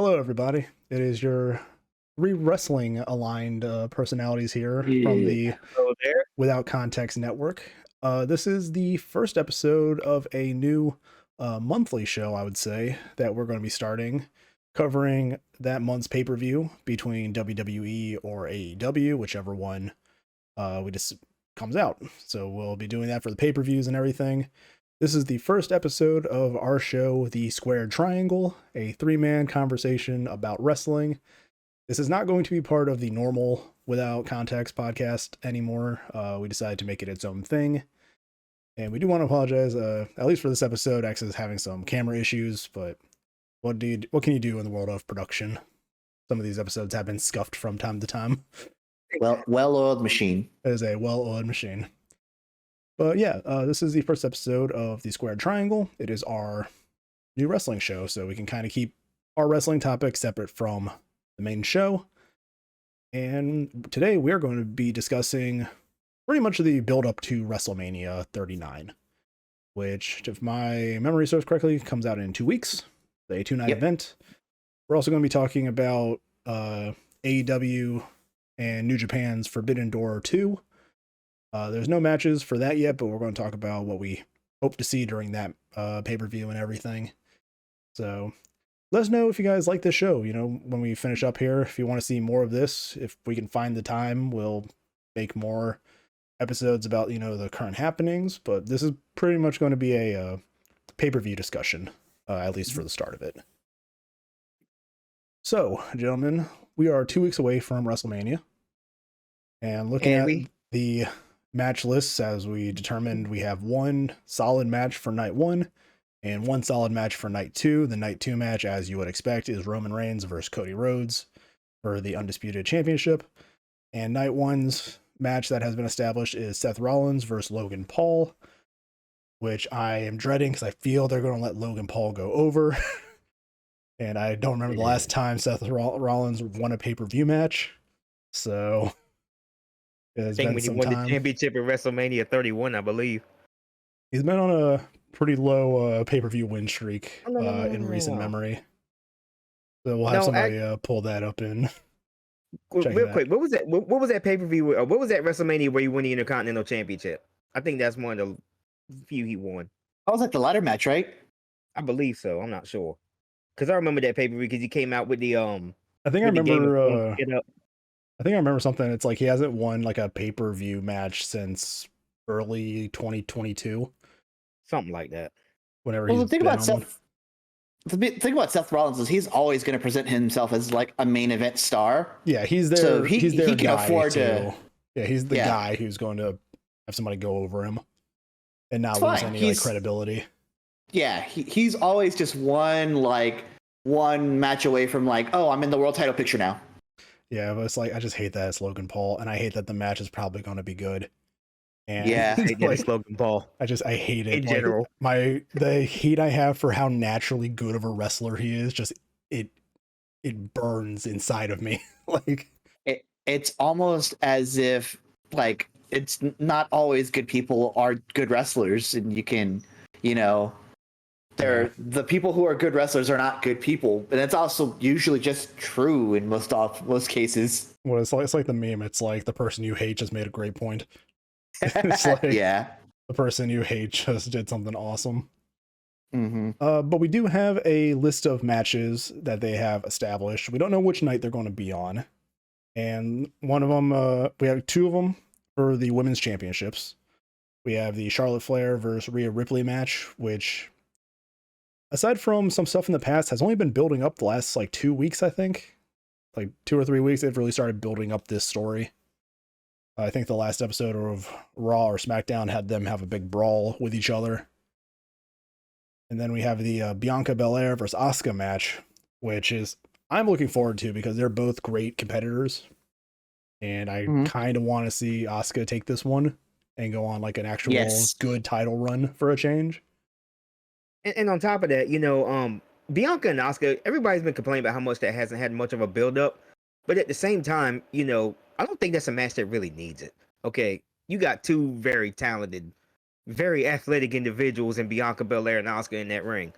Hello, everybody. It is your three wrestling aligned personalities here from the Hello there. Without Context Network. This is the first episode of a new monthly show, I would say, that we're going to be starting, covering that month's pay-per-view between WWE or AEW, whichever one we just comes out. So we'll be doing that for the pay-per-views and everything. This is the first episode of our show, The Squared Triangle, a three-man conversation about wrestling. This is not going to be part of the normal Without Context podcast anymore. We decided to make it its own thing. And we do want to apologize, at least for this episode. X is having some camera issues, but what can you do in the world of production? Some of these episodes have been scuffed from time to time. Well-oiled machine. It is a well-oiled machine. But yeah, this is the first episode of The Squared Triangle. It is our new wrestling show, so we can kind of keep our wrestling topics separate from the main show. And today we are going to be discussing pretty much the build-up to Wrestlemania 39, which, if my memory serves correctly, comes out in 2 weeks. A 2-night event. We're also going to be talking about AEW and New Japan's Forbidden Door 2. There's no matches for that yet, but we're going to talk about what we hope to see during that pay-per-view and everything. So let us know if you guys like this show. You know, when we finish up here, if you want to see more of this, if we can find the time, we'll make more episodes about, you know, the current happenings. But this is pretty much going to be a pay-per-view discussion, at least for the start of it. So, gentlemen, we are 2 weeks away from WrestleMania. And looking at the match lists, as we determined, we have one solid match for night 1 and one solid match for night 2. The night 2 match, as you would expect, is Roman Reigns versus Cody Rhodes for the Undisputed Championship. And night 1's match that has been established is Seth Rollins versus Logan Paul, which I am dreading because I feel they're going to let Logan Paul go over. And I don't remember the last time Seth Rollins won a pay-per-view match. So I think when he won the championship at WrestleMania 31, I believe. He's been on a pretty low pay-per-view win streak in recent memory. So we'll have somebody pull that up in. Real quick, what was that? What was that pay-per-view? What was that WrestleMania where he won the Intercontinental Championship? I think that's one of the few he won. That was like the ladder match, right? I believe so. I'm not sure. Because I remember that pay-per-view because he came out with the I think I remember. I think I remember something. It's like he hasn't won like a pay-per-view match since early 2022. Something like that. Whenever the thing about Seth Rollins is he's always going to present himself as like a main event star. Yeah, he's there. So he can afford to. Yeah, he's the guy who's going to have somebody go over him and not lose any like credibility. Yeah, he's always just one match away from like, oh, I'm in the world title picture now. Yeah, but it's like, I just hate that it's Logan Paul, and I hate that the match is probably going to be good. And yeah, it's Logan Paul. I hate it. In general. The hate I have for how naturally good of a wrestler he is, just it burns inside of me. Like it's almost as if like it's not always good people are good wrestlers, and you can, you know, the people who are good wrestlers are not good people, and that's also usually just true in most cases. Well, it's like the meme. It's like the person you hate just made a great point. It's like the person you hate just did something awesome. Mm-hmm. But we do have a list of matches that they have established. We don't know which night they're going to be on, and one of them, we have 2 of them for the women's championships. We have the Charlotte Flair versus Rhea Ripley match, which, aside from some stuff in the past, has only been building up the last like 2 weeks, I think. Like 2 or 3 weeks, they've really started building up this story. I think the last episode of Raw or SmackDown had them have a big brawl with each other. And then we have the Bianca Belair versus Asuka match, which I'm looking forward to because they're both great competitors. And I kind of want to see Asuka take this one and go on like an actual good title run for a change. And on top of that, you know, Bianca and Asuka, everybody's been complaining about how much that hasn't had much of a build-up. But at the same time, you know, I don't think that's a match that really needs it. Okay, you got 2 very talented, very athletic individuals in Bianca Belair and Asuka in that ring.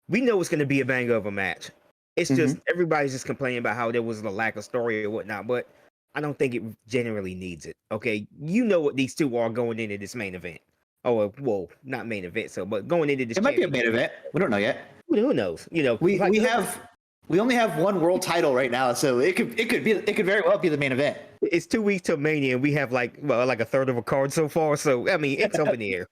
We know it's going to be a banger of a match. It's just everybody's just complaining about how there was a lack of story or whatnot, but I don't think it generally needs it. Okay, you know what these two are going into this main event. Oh well, not main event, but going into this. It might be a main event. We don't know yet. Who knows? You know, we only have one world title right now, so it could very well be the main event. It's 2 weeks till Mania, and we have like a third of a card so far. So I mean, it's up in the air.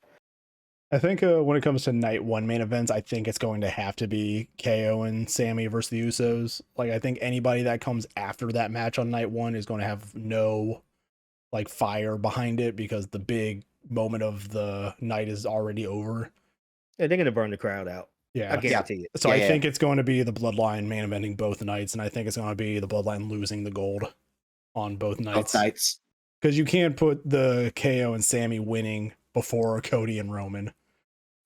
I think when it comes to night one main events, I think it's going to have to be KO and Sammy versus the Usos. Like, I think anybody that comes after that match on night one is going to have no like fire behind it because the big moment of the night is already over. Yeah, they're going to burn the crowd out. Yeah, I guarantee it. So I think it's going to be the Bloodline main eventing both nights, and I think it's going to be the Bloodline losing the gold on both nights. Because you can't put the KO and Sammy winning before Cody and Roman,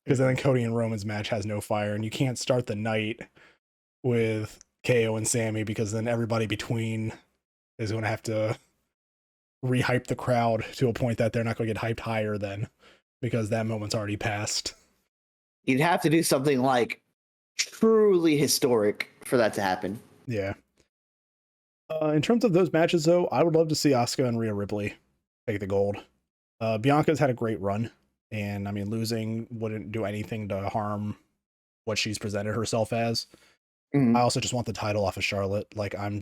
because then Cody and Roman's match has no fire, and you can't start the night with KO and Sammy because then everybody between is going to have to rehype the crowd to a point that they're not going to get hyped higher then, because that moment's already passed. You'd have to do something like truly historic for that to happen. Yeah. In terms of those matches, though, I would love to see Asuka and Rhea Ripley take the gold. Bianca's had a great run, and I mean, losing wouldn't do anything to harm what she's presented herself as. I also just want the title off of Charlotte. Like, I'm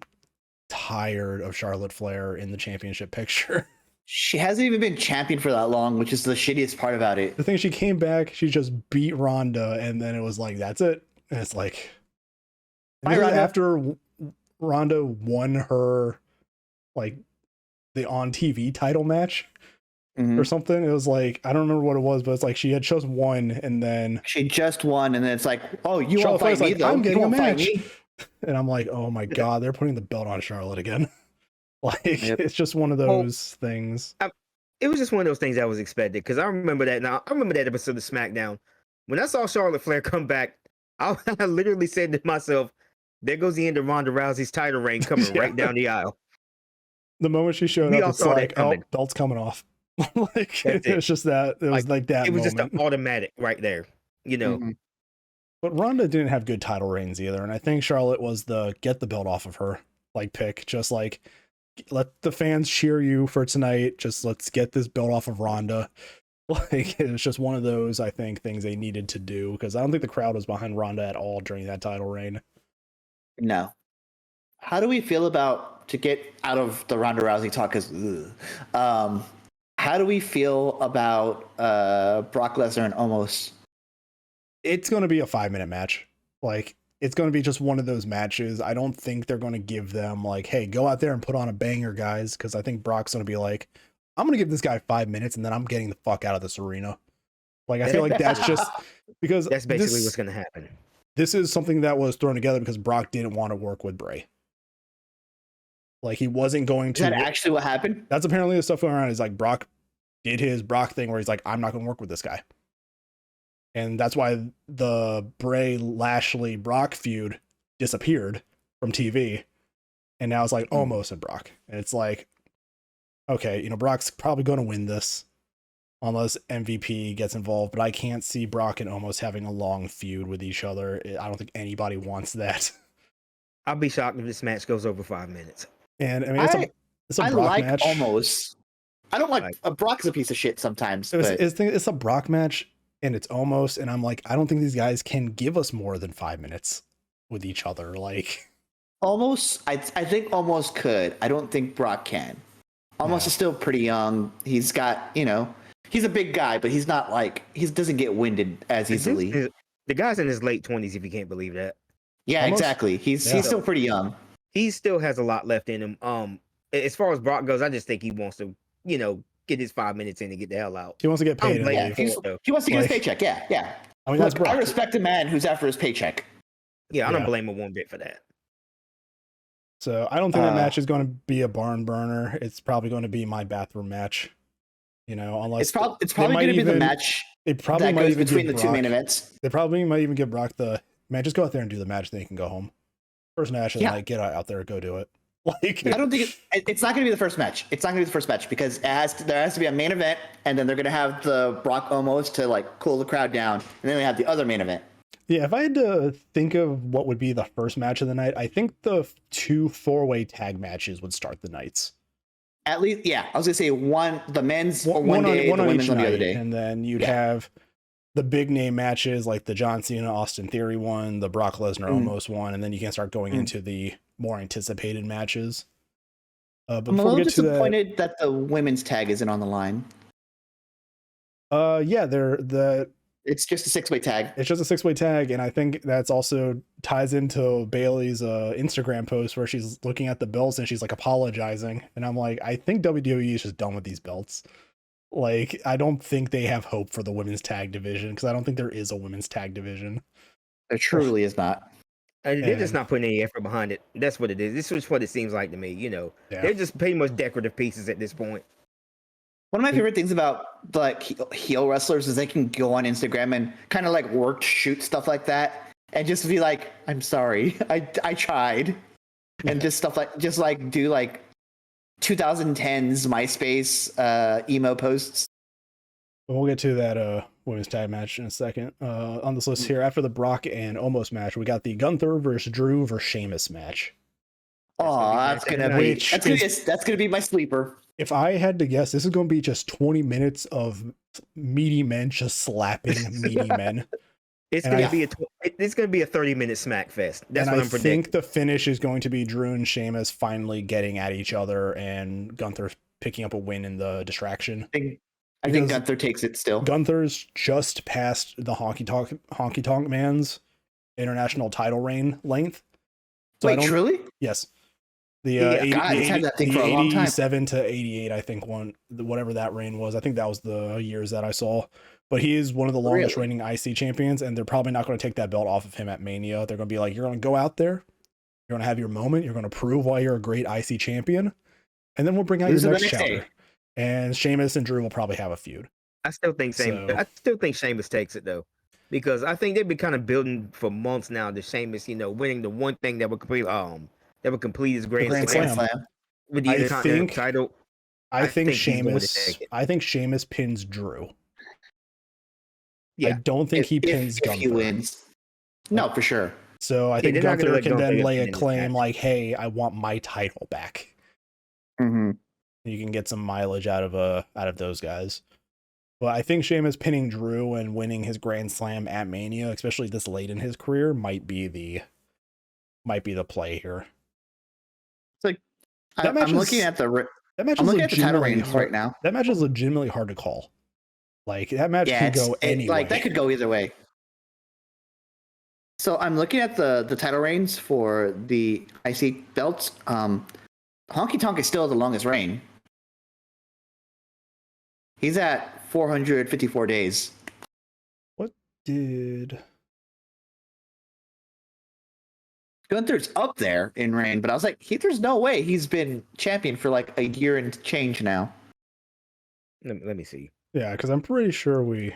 tired of Charlotte Flair in the championship picture. She hasn't even been champion for that long, which is the shittiest part about it. The thing, she came back, she just beat Ronda, and then it was like, that's it. And it's like, after Ronda won her, like, the on-TV title match or something. It was like, I don't remember what it was, but it's like she had just won, and then she just won, and then it's like, oh, you Charlotte won't fight me, like, though. I'm getting a match. And I'm like, oh my god, they're putting the belt on Charlotte again. Like, it's just one of those things. It was just one of those things that was expected, because I remember that now. I remember that episode of SmackDown. When I saw Charlotte Flair come back, I literally said to myself, there goes the end of Ronda Rousey's title reign coming right down the aisle. The moment she showed up, it's like, oh, belt's coming off. Like, it's just that. It was like that. It was moment. just an automatic right there, you know. But Ronda didn't have good title reigns either, and I think Charlotte was the get the belt off of her like pick. Just like, let the fans cheer you for tonight. Just let's get this belt off of Ronda. Like, it was just one of those, I think, things they needed to do, because I don't think the crowd was behind Ronda at all during that title reign. No. How do we feel about, to get out of the Ronda Rousey talk, how do we feel about Brock Lesnar and Omos? It's going to be a 5-minute match. Like, it's going to be just one of those matches. I don't think they're going to give them like, hey, go out there and put on a banger, guys. Because I think Brock's going to be like, I'm going to give this guy 5 minutes and then I'm getting the fuck out of this arena. Like, I feel like that's just because that's basically what's going to happen. This is something that was thrown together because Brock didn't want to work with Bray. Like, he wasn't going to. Is that actually what happened? That's apparently the stuff going around. Is like Brock did his Brock thing where he's like, I'm not going to work with this guy. And that's why the Bray Lashley Brock feud disappeared from TV. And now it's like Omos and Brock. And it's like, okay, you know, Brock's probably going to win this unless MVP gets involved. But I can't see Brock and Omos having a long feud with each other. I don't think anybody wants that. I'll be shocked if this match goes over 5 minutes. And I mean, it's a Brock match. Omos. I don't like Brock's a piece of shit sometimes. It's a Brock match, and it's Omos, and I'm like, I don't think these guys can give us more than 5 minutes with each other. Like, Omos, I think Omos could. I don't think Brock can. Omos is still pretty young. He's got, you know, he's a big guy, but he's not like, he doesn't get winded as easily. The guy's in his late 20s, if you can't believe that. Yeah, Omos? Exactly. He's still pretty young. He still has a lot left in him. As far as Brock goes, I just think he wants to, you know, get his 5 minutes in and get the hell out. He wants to get paid. He wants to get his paycheck. Yeah. I mean, I respect a man who's after his paycheck. Yeah, I don't blame him one bit for that. So I don't think that match is going to be a barn burner. It's probably going to be my bathroom match. You know, unless it's probably going to be the match. It probably might even between the two main events. They probably might even give Brock the man. Just go out there and do the match, then you can go home. First match, and like get out there, go do it. Like, I don't think it's not going to be the first match. It's not going to be the first match because there has to be a main event, and then they're going to have the Brock Omos to like cool the crowd down, and then we have the other main event. Yeah, if I had to think of what would be the first match of the night, I think the 2 4-way tag matches would start the nights. At least, yeah. I was gonna say the men's One, or one on, day, one the on women's each on the night, other day. and then you'd have the big name matches like the John Cena Austin Theory one, the Brock Lesnar Omos one, and then you can start going into the more anticipated matches. But I'm a before we little get to disappointed that the women's tag isn't on the line. yeah, It's just a 6-way tag. it's just a 6-way tag, and I think that's also ties into Bailey's Instagram post where she's looking at the belts and she's like apologizing, and I'm like, I think WWE is just done with these belts. Like, I don't think they have hope for the women's tag division because I don't think there is a women's tag division. There truly is not. They're just not putting any effort behind it. That's what it is. This is what it seems like to me. You know, Yeah. they're just pretty much decorative pieces at this point. One of my favorite things about like heel wrestlers is they can go on Instagram and kind of like work shoot stuff like that and just be like, I'm sorry, I tried, and just stuff like do like 2010s MySpace emo posts. We'll get to that women's tag match in a second. On this list here, after the Brock and Omos match, we got the Gunther versus Drew versus Sheamus match. Oh, that's gonna be my sleeper. If I had to guess, this is going to be just 20 minutes of meaty men just slapping meaty men. It's going to be a 30-minute smack fest. That's what I'm predicting. I think the finish is going to be Drew and Sheamus finally getting at each other and Gunther picking up a win in the distraction. I think Gunther takes it still. Gunther's just past the Honky Tonk Man's international title reign length. So wait, truly? Yes. The 87 to 88, I think whatever that reign was. I think that was the years that I saw. But he is one of the longest reigning IC champions, and they're probably not going to take that belt off of him at Mania. They're going to be like, you're going to go out there, you're going to have your moment, you're going to prove why you're a great IC champion, and then we'll bring out your next chapter. And Sheamus and Drew will probably have a feud. I still think Sheamus takes it though, because I think they've been kind of building for months now. The Sheamus, winning the one thing that would complete his Grand Slam with the Intercontinental title. I think Sheamus pins Drew. Yeah, I don't think he pins Gunther. If he wins. No, for sure. So I think Gunther can then lay a claim like, hey, I want my title back. Mm-hmm. You can get some mileage out of those guys. But I think Sheamus pinning Drew and winning his Grand Slam at Mania, especially this late in his career, might be the play here. It's like I'm looking at the title reigns right now. That match is legitimately hard to call. Like, that match could go any way. Like, that could go either way. So I'm looking at the title reigns for the IC belts. Honky Tonk is still the longest reign. He's at 454 days. What did... Gunther's up there in reign, but I was like, there's no way he's been champion for like a year and change now. Let me see. Yeah, because I'm pretty sure we...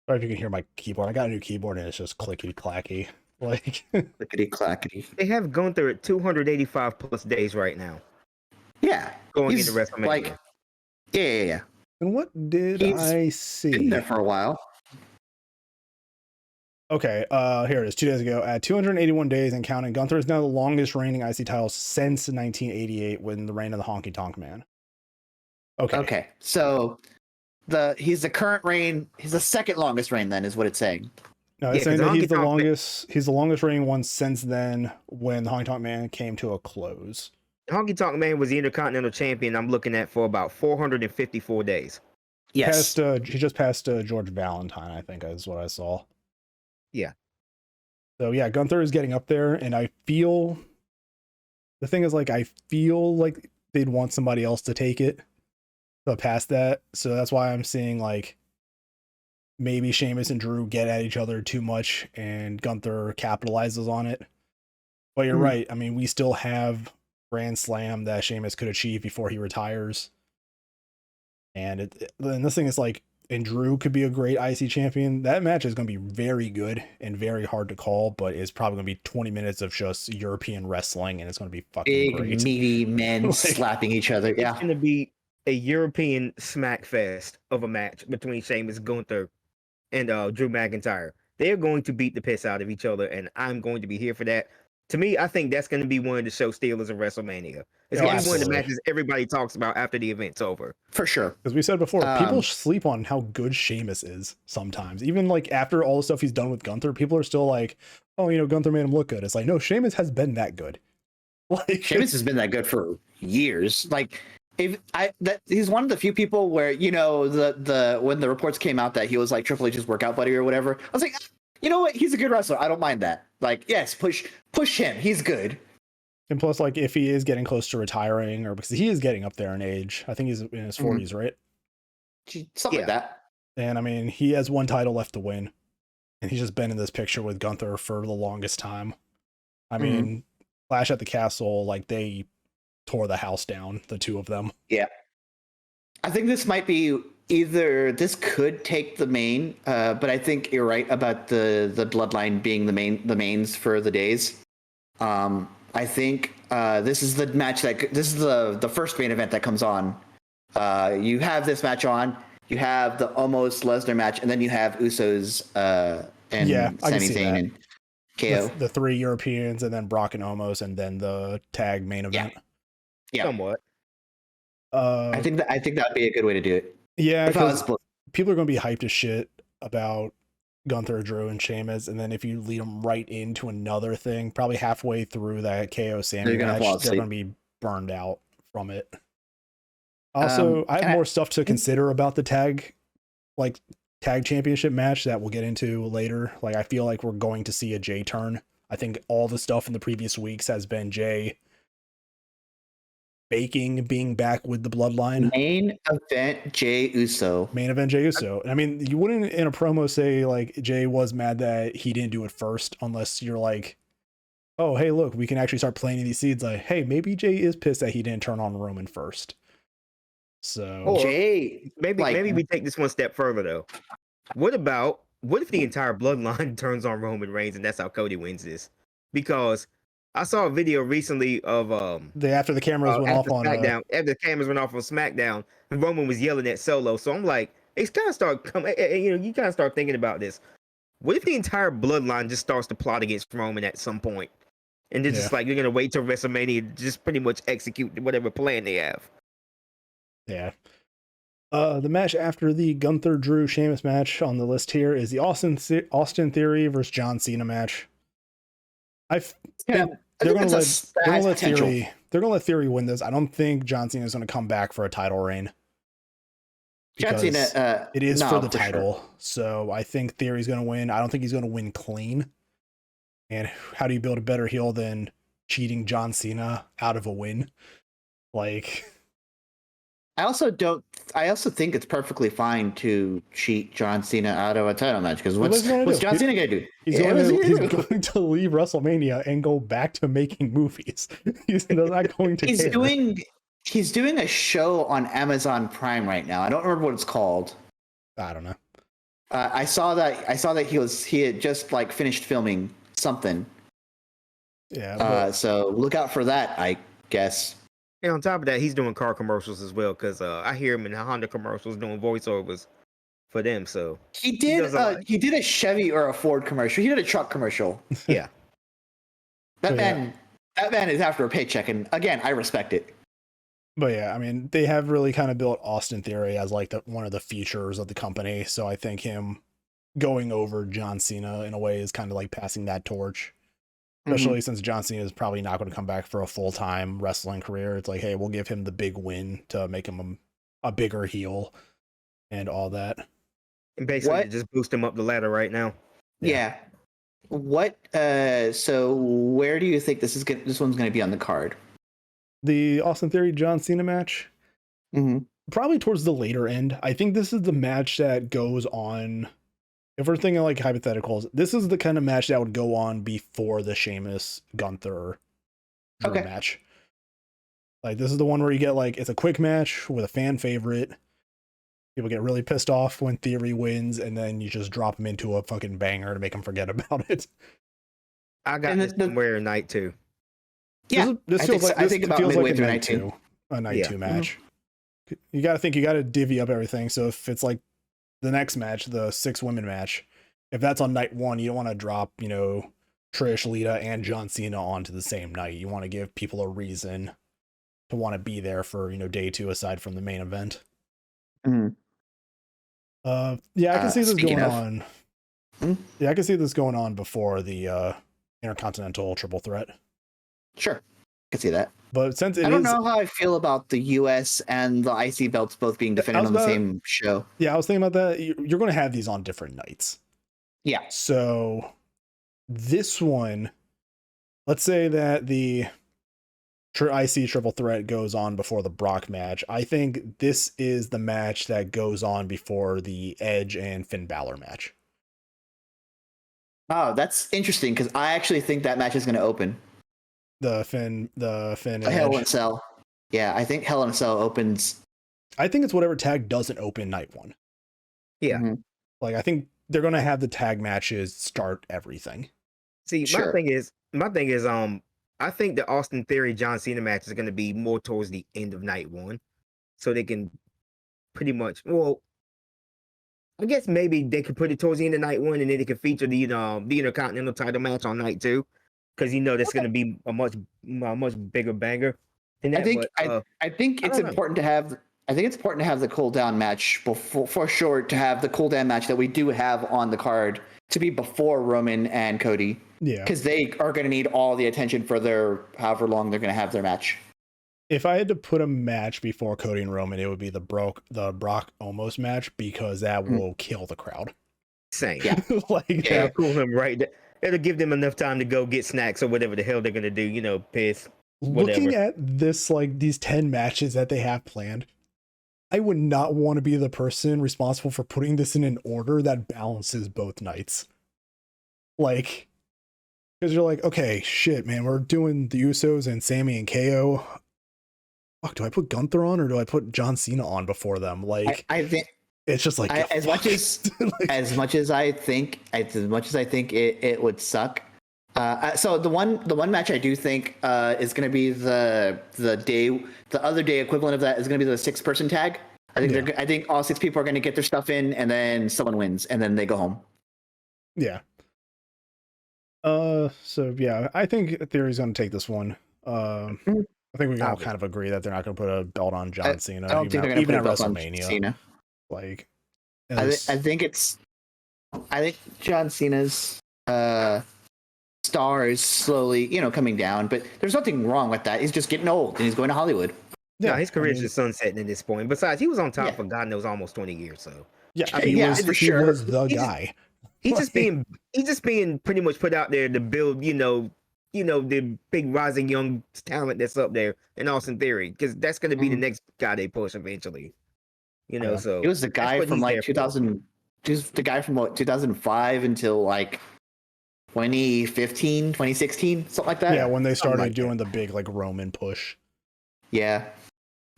Sorry if you can hear my keyboard. I got a new keyboard and it's just clickety-clacky. Like... clickety-clackety. They have Gunther at 285 plus days right now. Yeah. Going into WrestleMania. Like, yeah. And what did I see? Been there for a while. Okay, here it is. 2 days ago, at 281 days and counting, Gunther is now the longest reigning IC title since 1988 when the reign of the Honky Tonk Man. Okay. So he's the current reign. He's the second longest reign. Then is what it's saying. No, it's saying that he's the longest. He's the longest reigning one since then when the Honky Tonk Man came to a close. Honky Tonk Man was the Intercontinental Champion. I'm looking at for about 454 days. Yes. He just passed George Valentine, I think, is what I saw. Yeah. So yeah, Gunther is getting up there, and I feel like they'd want somebody else to take it past that. So that's why I'm seeing like maybe Sheamus and Drew get at each other too much, and Gunther capitalizes on it. But you're right. I mean, we still have Grand Slam that Sheamus could achieve before he retires, and this thing is like. And Drew could be a great IC champion. That match is going to be very good and very hard to call, but it's probably going to be 20 minutes of just European wrestling, and it's going to be fucking great. Big, meaty men slapping each other. Yeah. It's going to be a European smack fest of a match between Sheamus and Gunther and Drew McIntyre. They're going to beat the piss out of each other, and I'm going to be here for that. To me, I think that's going to be one of the show stealers of WrestleMania. It's going to be one of the matches everybody talks about after the event's over. For sure. Because we said before, people sleep on how good Sheamus is sometimes. Even like after all the stuff he's done with Gunther, people are still like, oh, you know, Gunther made him look good. It's like, no, Sheamus has been that good. Like Sheamus has been that good for years. Like he's one of the few people where, you know, the when the reports came out that he was like Triple H's workout buddy or whatever, I was like, you know what? He's a good wrestler. I don't mind that. Like, yes, push him. He's good. And plus, like, if he is getting close to retiring, or because he is getting up there in age, I think he's in his 40s, right? Something like that. And I mean, he has one title left to win, and he's just been in this picture with Gunther for the longest time. I mean, Clash at the Castle, like, they tore the house down, the two of them. Yeah. I think this might be this could take the main, but I think you're right about the bloodline being the mains for the days. I think this is the match this is the first main event that comes on. You have this match on, you have the almost Lesnar match, and then you have Usos and Sami Zayn and KO. The three Europeans, and then Brock and Omos, and then the tag main event. Yeah. Somewhat. I think that'd be a good way to do it. Yeah, because people are going to be hyped as shit about Gunther, Drew, and Sheamus, and then if you lead them right into another thing, probably halfway through that KO Sami match, they're going to be burned out from it. Also, I have more stuff to consider about the tag championship match that we'll get into later. Like, I feel like we're going to see a Jay turn. I think all the stuff in the previous weeks has been Jay being back with the bloodline. Main event Jey Uso. I mean, you wouldn't in a promo say like Jay was mad that he didn't do it first, unless you're like, oh, hey, look, we can actually start planting these seeds. Like, hey, maybe Jay is pissed that he didn't turn on Roman first. So Jay, maybe we take this one step further though. What if the entire bloodline turns on Roman Reigns and that's how Cody wins this? Because I saw a video recently of after the cameras went off on SmackDown. After the cameras went off on SmackDown, and Roman was yelling at Solo. So I'm like, it's kind of start coming. You know, you kind of start thinking about this. What if the entire bloodline just starts to plot against Roman at some point, and they're just like, you're gonna wait till WrestleMania, just pretty much execute whatever plan they have. Yeah. The match after the Gunther Drew Sheamus match on the list here is the Austin Theory versus John Cena match. They're gonna let Theory win this. I don't think John Cena is gonna come back for a title reign. John Cena, it is for the title. Sure. So I think Theory's gonna win. I don't think he's gonna win clean. And how do you build a better heel than cheating John Cena out of a win? Like, I also think it's perfectly fine to cheat John Cena out of a title match, because what's John Cena gonna do? He's going to leave WrestleMania and go back to making movies. He's not going to. He's doing a show on Amazon Prime right now. I don't remember what it's called. I don't know. I saw that he had just like finished filming something. Yeah. So look out for that, I guess. And on top of that, he's doing car commercials as well, because I hear him in the Honda commercials doing voiceovers for them. So he did a Chevy or a Ford commercial. He did a truck commercial. Yeah. That man is after a paycheck, and again, I respect it. But yeah, I mean, they have really kind of built Austin Theory as like one of the futures of the company. So I think him going over John Cena in a way is kind of like passing that torch. Especially since John Cena is probably not going to come back for a full-time wrestling career. It's like, hey, we'll give him the big win to make him a bigger heel and all that. And basically just boost him up the ladder right now. Yeah. So where do you think this one's going to be on the card? The Austin Theory John Cena match? Mm-hmm. Probably towards the later end. I think this is the match that goes on. If we're thinking like hypotheticals, this is the kind of match that would go on before the Sheamus Gunther match. Like, this is the one where you get like, it's a quick match with a fan favorite. People get really pissed off when Theory wins, and then you just drop him into a fucking banger to make them forget about it. I got this somewhere in night two. Yeah, this feels like a night two match. You got to divvy up everything. So if it's like the next match, the 6-women match, if that's on night 1, you don't want to drop, Trish, Lita, and John Cena onto the same night. You want to give people a reason to want to be there for, day 2 aside from the main event. Mm-hmm. Yeah, I can see this going on. Hmm? Yeah, I can see this going on before the Intercontinental Triple Threat. Sure, I can see that. But since I don't know how I feel about the US and the IC belts both being defended on the same show. Yeah, I was thinking about that. You're going to have these on different nights. Yeah. So this one, let's say that the IC Triple Threat goes on before the Brock match. I think this is the match that goes on before the Edge and Finn Balor match. Oh, that's interesting because I actually think that match is going to open. The Finn Hell in a Cell. Yeah, I think Hell in a Cell opens. I think it's whatever tag doesn't open night 1. Yeah. Mm-hmm. Like, I think they're going to have the tag matches start everything. See, Sure. my thing is, I think the Austin Theory John Cena match is going to be more towards the end of night 1, so they can pretty much. Well, I guess maybe they could put it towards the end of night 1, and then they could feature the Intercontinental title match on night 2, because that's going to be a much bigger banger. Than that, I think it's important to have. I think it's important to have the cool down match for sure. To have the cool down match that we do have on the card to be before Roman and Cody. Yeah, because they are going to need all the attention for their however long they're going to have their match. If I had to put a match before Cody and Roman, it would be the Brock Omos match, because that will kill the crowd. Same. Yeah. It'll cool them right. It'll give them enough time to go get snacks or whatever the hell they're gonna do. Piss. Whatever. Looking at this, these 10 matches that they have planned, I would not want to be the person responsible for putting this in an order that balances both nights. Because you're like, okay, shit, man, we're doing the Usos and Sammy and KO. Fuck, do I put Gunther on or do I put John Cena on before them? I think it's just as much as I think it would suck. So the one match I do think is going to be the other day equivalent of that is going to be the 6-person tag. I think all 6 people are going to get their stuff in, and then someone wins, and then they go home. Yeah. So yeah, I think Theory's going to take this one. I think we can all kind of agree that they're not going to put a belt on John Cena. I don't think they're going to put a belt on Cena. I think John Cena's star is slowly, coming down, but there's nothing wrong with that. He's just getting old and he's going to Hollywood. Yeah, his career's just sunsetting at this point. Besides, he was on top for God knows almost 20 years. So he was the guy. He's just being pretty much put out there to build, the big rising young talent that's up there in Austin Theory, because that's going to be the next guy they push eventually. So it was the guy from 2000. He was the guy from 2005 until 2015, 2016, something like that. Yeah, when they started doing the big Roman push. Yeah.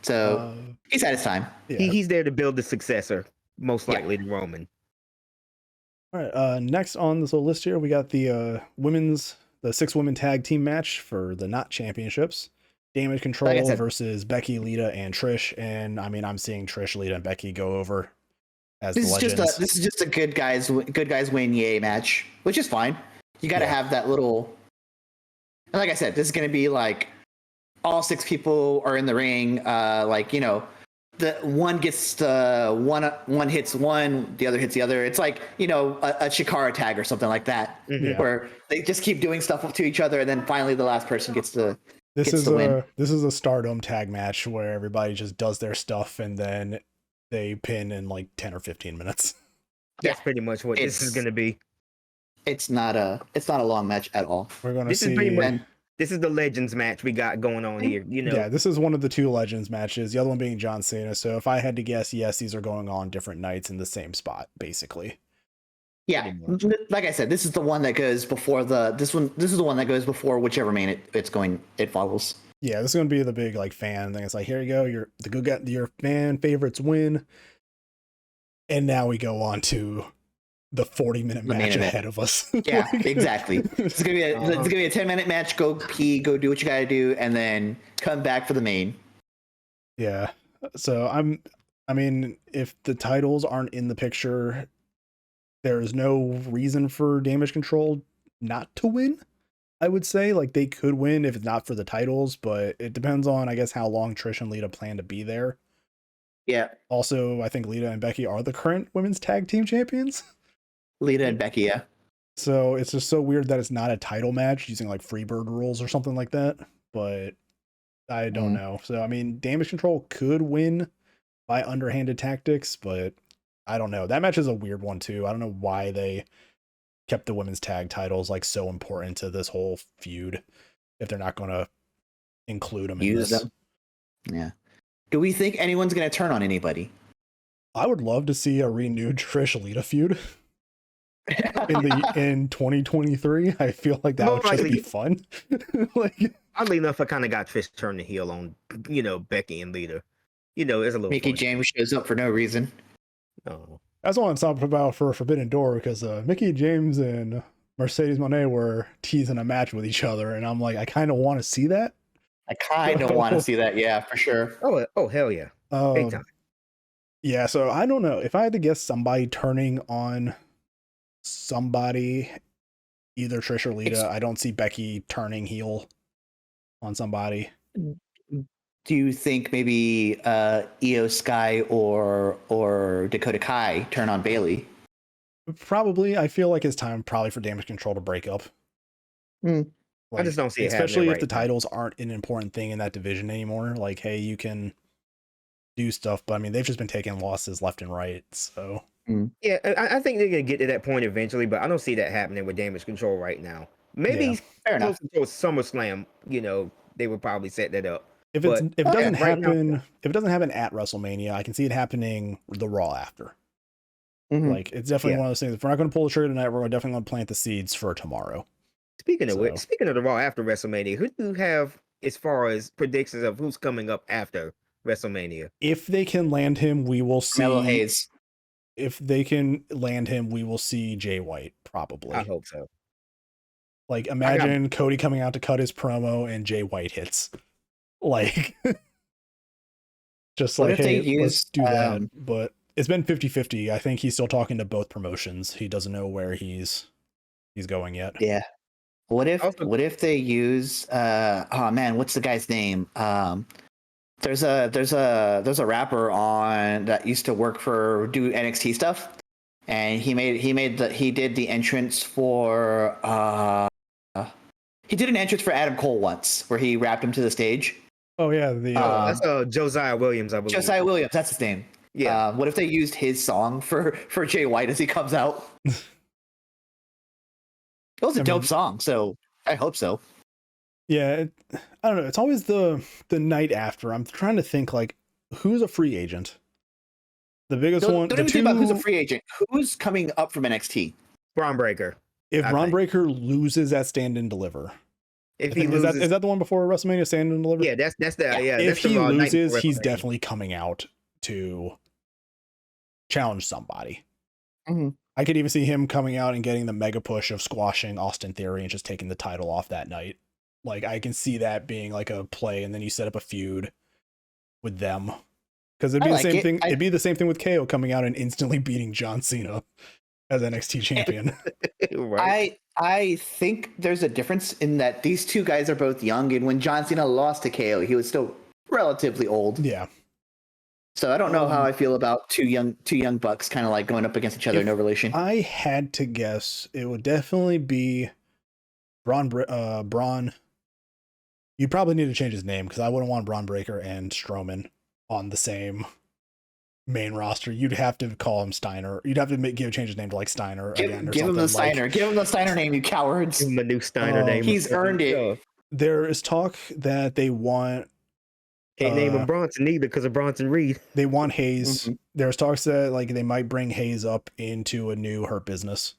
So he's had his time. Yeah. He's there to build the successor, most likely to Roman. All right. Next on this little list here, we got the 6-women tag team match for the Not Championships. Damage Control versus Becky, Lita, and Trish. And I'm seeing Trish, Lita, and Becky go over as the legends. This is just a good guys win yay match, which is fine. You got to have that little. And like I said, this is going to be all 6 people are in the ring. The one gets one hits one, the other hits the other. It's a Chikara tag or something like that, where they just keep doing stuff to each other, and then finally the last person gets to. This is a Stardom tag match where everybody just does their stuff and then they pin in 10 or 15 minutes. That's pretty much what this is going to be. It's not a long match at all. We're going to see. This is the Legends match we got going on here. Yeah, this is one of the 2 Legends matches. The other one being John Cena. So if I had to guess, yes, these are going on different nights in the same spot, basically. Yeah, like I said, this is the one that goes before This is the one that goes before whichever main it follows. Yeah, this is going to be the big fan thing. It's here you go, your fan favorites win, and now we go on to the 40-minute match ahead of us. Yeah, exactly. It's gonna be a 10-minute match. Go pee, go do what you gotta do, and then come back for the main. Yeah. So I mean, if the titles aren't in the picture, there's no reason for Damage Control not to win. I would say like they could win if it's not for the titles, but it depends on, I guess, how long Trish and Lita plan to be there. Yeah, Also, I think Lita and Becky are the current women's tag team champions. Lita and Becky. Yeah, So it's just so weird that it's not a title match using like Freebird rules or something like that. But I don't know. So I mean, Damage Control could win by underhanded tactics, but I don't know. That match is a weird one too. I don't know why they kept the women's tag titles like so important to this whole feud if they're not going to include them in use this. them. Yeah. Do we think anyone's going to turn on anybody? I would love to see a renewed Trish Lita feud in 2023. I feel like that More would just likely- be fun. Like, Oddly enough, I kind of got Trish turn the heel on, Becky and Lita. It's a little Mickey fun. James shows up for no reason. Oh. that's all I'm talking about for Forbidden Door, because Mickey James and Mercedes Moné were teasing a match with each other, and I'm like, I kind of want to see that. I kind of want to see that. Yeah, for sure. Oh, hell yeah. Big Um, time. yeah, so I don't know. If I had to guess somebody turning on somebody, either Trish or Lita, I don't see Becky turning heel on somebody. Do you think maybe Io Sky or Dakota Kai turn on Bailey? Probably. I feel like it's time probably for Damage Control to break up. Hmm. I just don't see it happening especially if right the now. titles aren't an important thing in that division anymore. Like, hey, you can do stuff, but I mean, they've just been taking losses left and right. So Yeah, I think they're gonna get to that point eventually, but I don't see that happening with Damage Control right now. Maybe Yeah. Fair enough. close to SummerSlam, they would probably set that up. if But, it doesn't right now- happen, if it doesn't happen at WrestleMania, I can see it happening the Raw after. Mhm. Like, it's definitely Yeah. one of those things. If we're not going to pull the trigger tonight, we're definitely going to plant the seeds for tomorrow. Speaking of So- which, speaking of the Raw after WrestleMania, who do you have as far as predictions of who's coming up after WrestleMania? If they can land him, we will see. Carmelo Hayes. If they can land him, we will see Jay White probably. I hope so. Like, imagine Cody coming out to cut his promo and Jay White hits. Like, just What like, if they hey, let's use, do that. But it's been 50-50. I think he's still talking to both promotions. He doesn't know where he's going yet. Yeah. What if Also- they use oh man, what's the guy's name? There's a rapper on that used to work do NXT stuff, and he did the entrance for he did an entrance for Adam Cole once where he rapped him to the stage. Oh yeah, the That's Josiah Williams, I believe. Josiah Williams, that's his name. Yeah. What if they used his song for Jay White as he comes out? It was a I dope mean- song, so I hope so. yeah. I don't know. It's always the night after. I'm trying to think like who's a free agent. The biggest Don't, one. don't the even think about who's a free agent. Who's coming up from NXT? Braun Breaker. If I Braun think. Breaker loses at Stand and Deliver, If I he think- loses, is that the one before WrestleMania Stand and Deliver? yeah, that's the yeah. If that's the he Raw night loses, before he's WrestleMania. definitely coming out to challenge somebody. Mhm. I could even see him coming out and getting the mega push of squashing Austin Theory and just taking the title off that night. Like, I can see that being like a play, and then you set up a feud with them. Because it'd be I the like same it. thing. It'd be the same thing with KO coming out and instantly beating John Cena as NXT champion. right. I think there's a difference in that these two guys are both young, and when John Cena lost to KO, he was still relatively old. Yeah. So I don't know how I feel about two young bucks kind of like going up against each other, If no relation. I had to guess, it would definitely be Braun. You'd probably need to change his name because I wouldn't want Braun Breaker and Strowman on the same main roster. You'd have to call him Steiner. You'd have to change his name to like Steiner again or Give him something. the Steiner. Give him the Steiner name, you cowards. Give him a new Steiner name. He's earned it. There is talk that they want Can't name him Bronson either because of Bronson Reed. Hayes. Mhm. There's talks that like they might bring Hayes up into a new Hurt Business.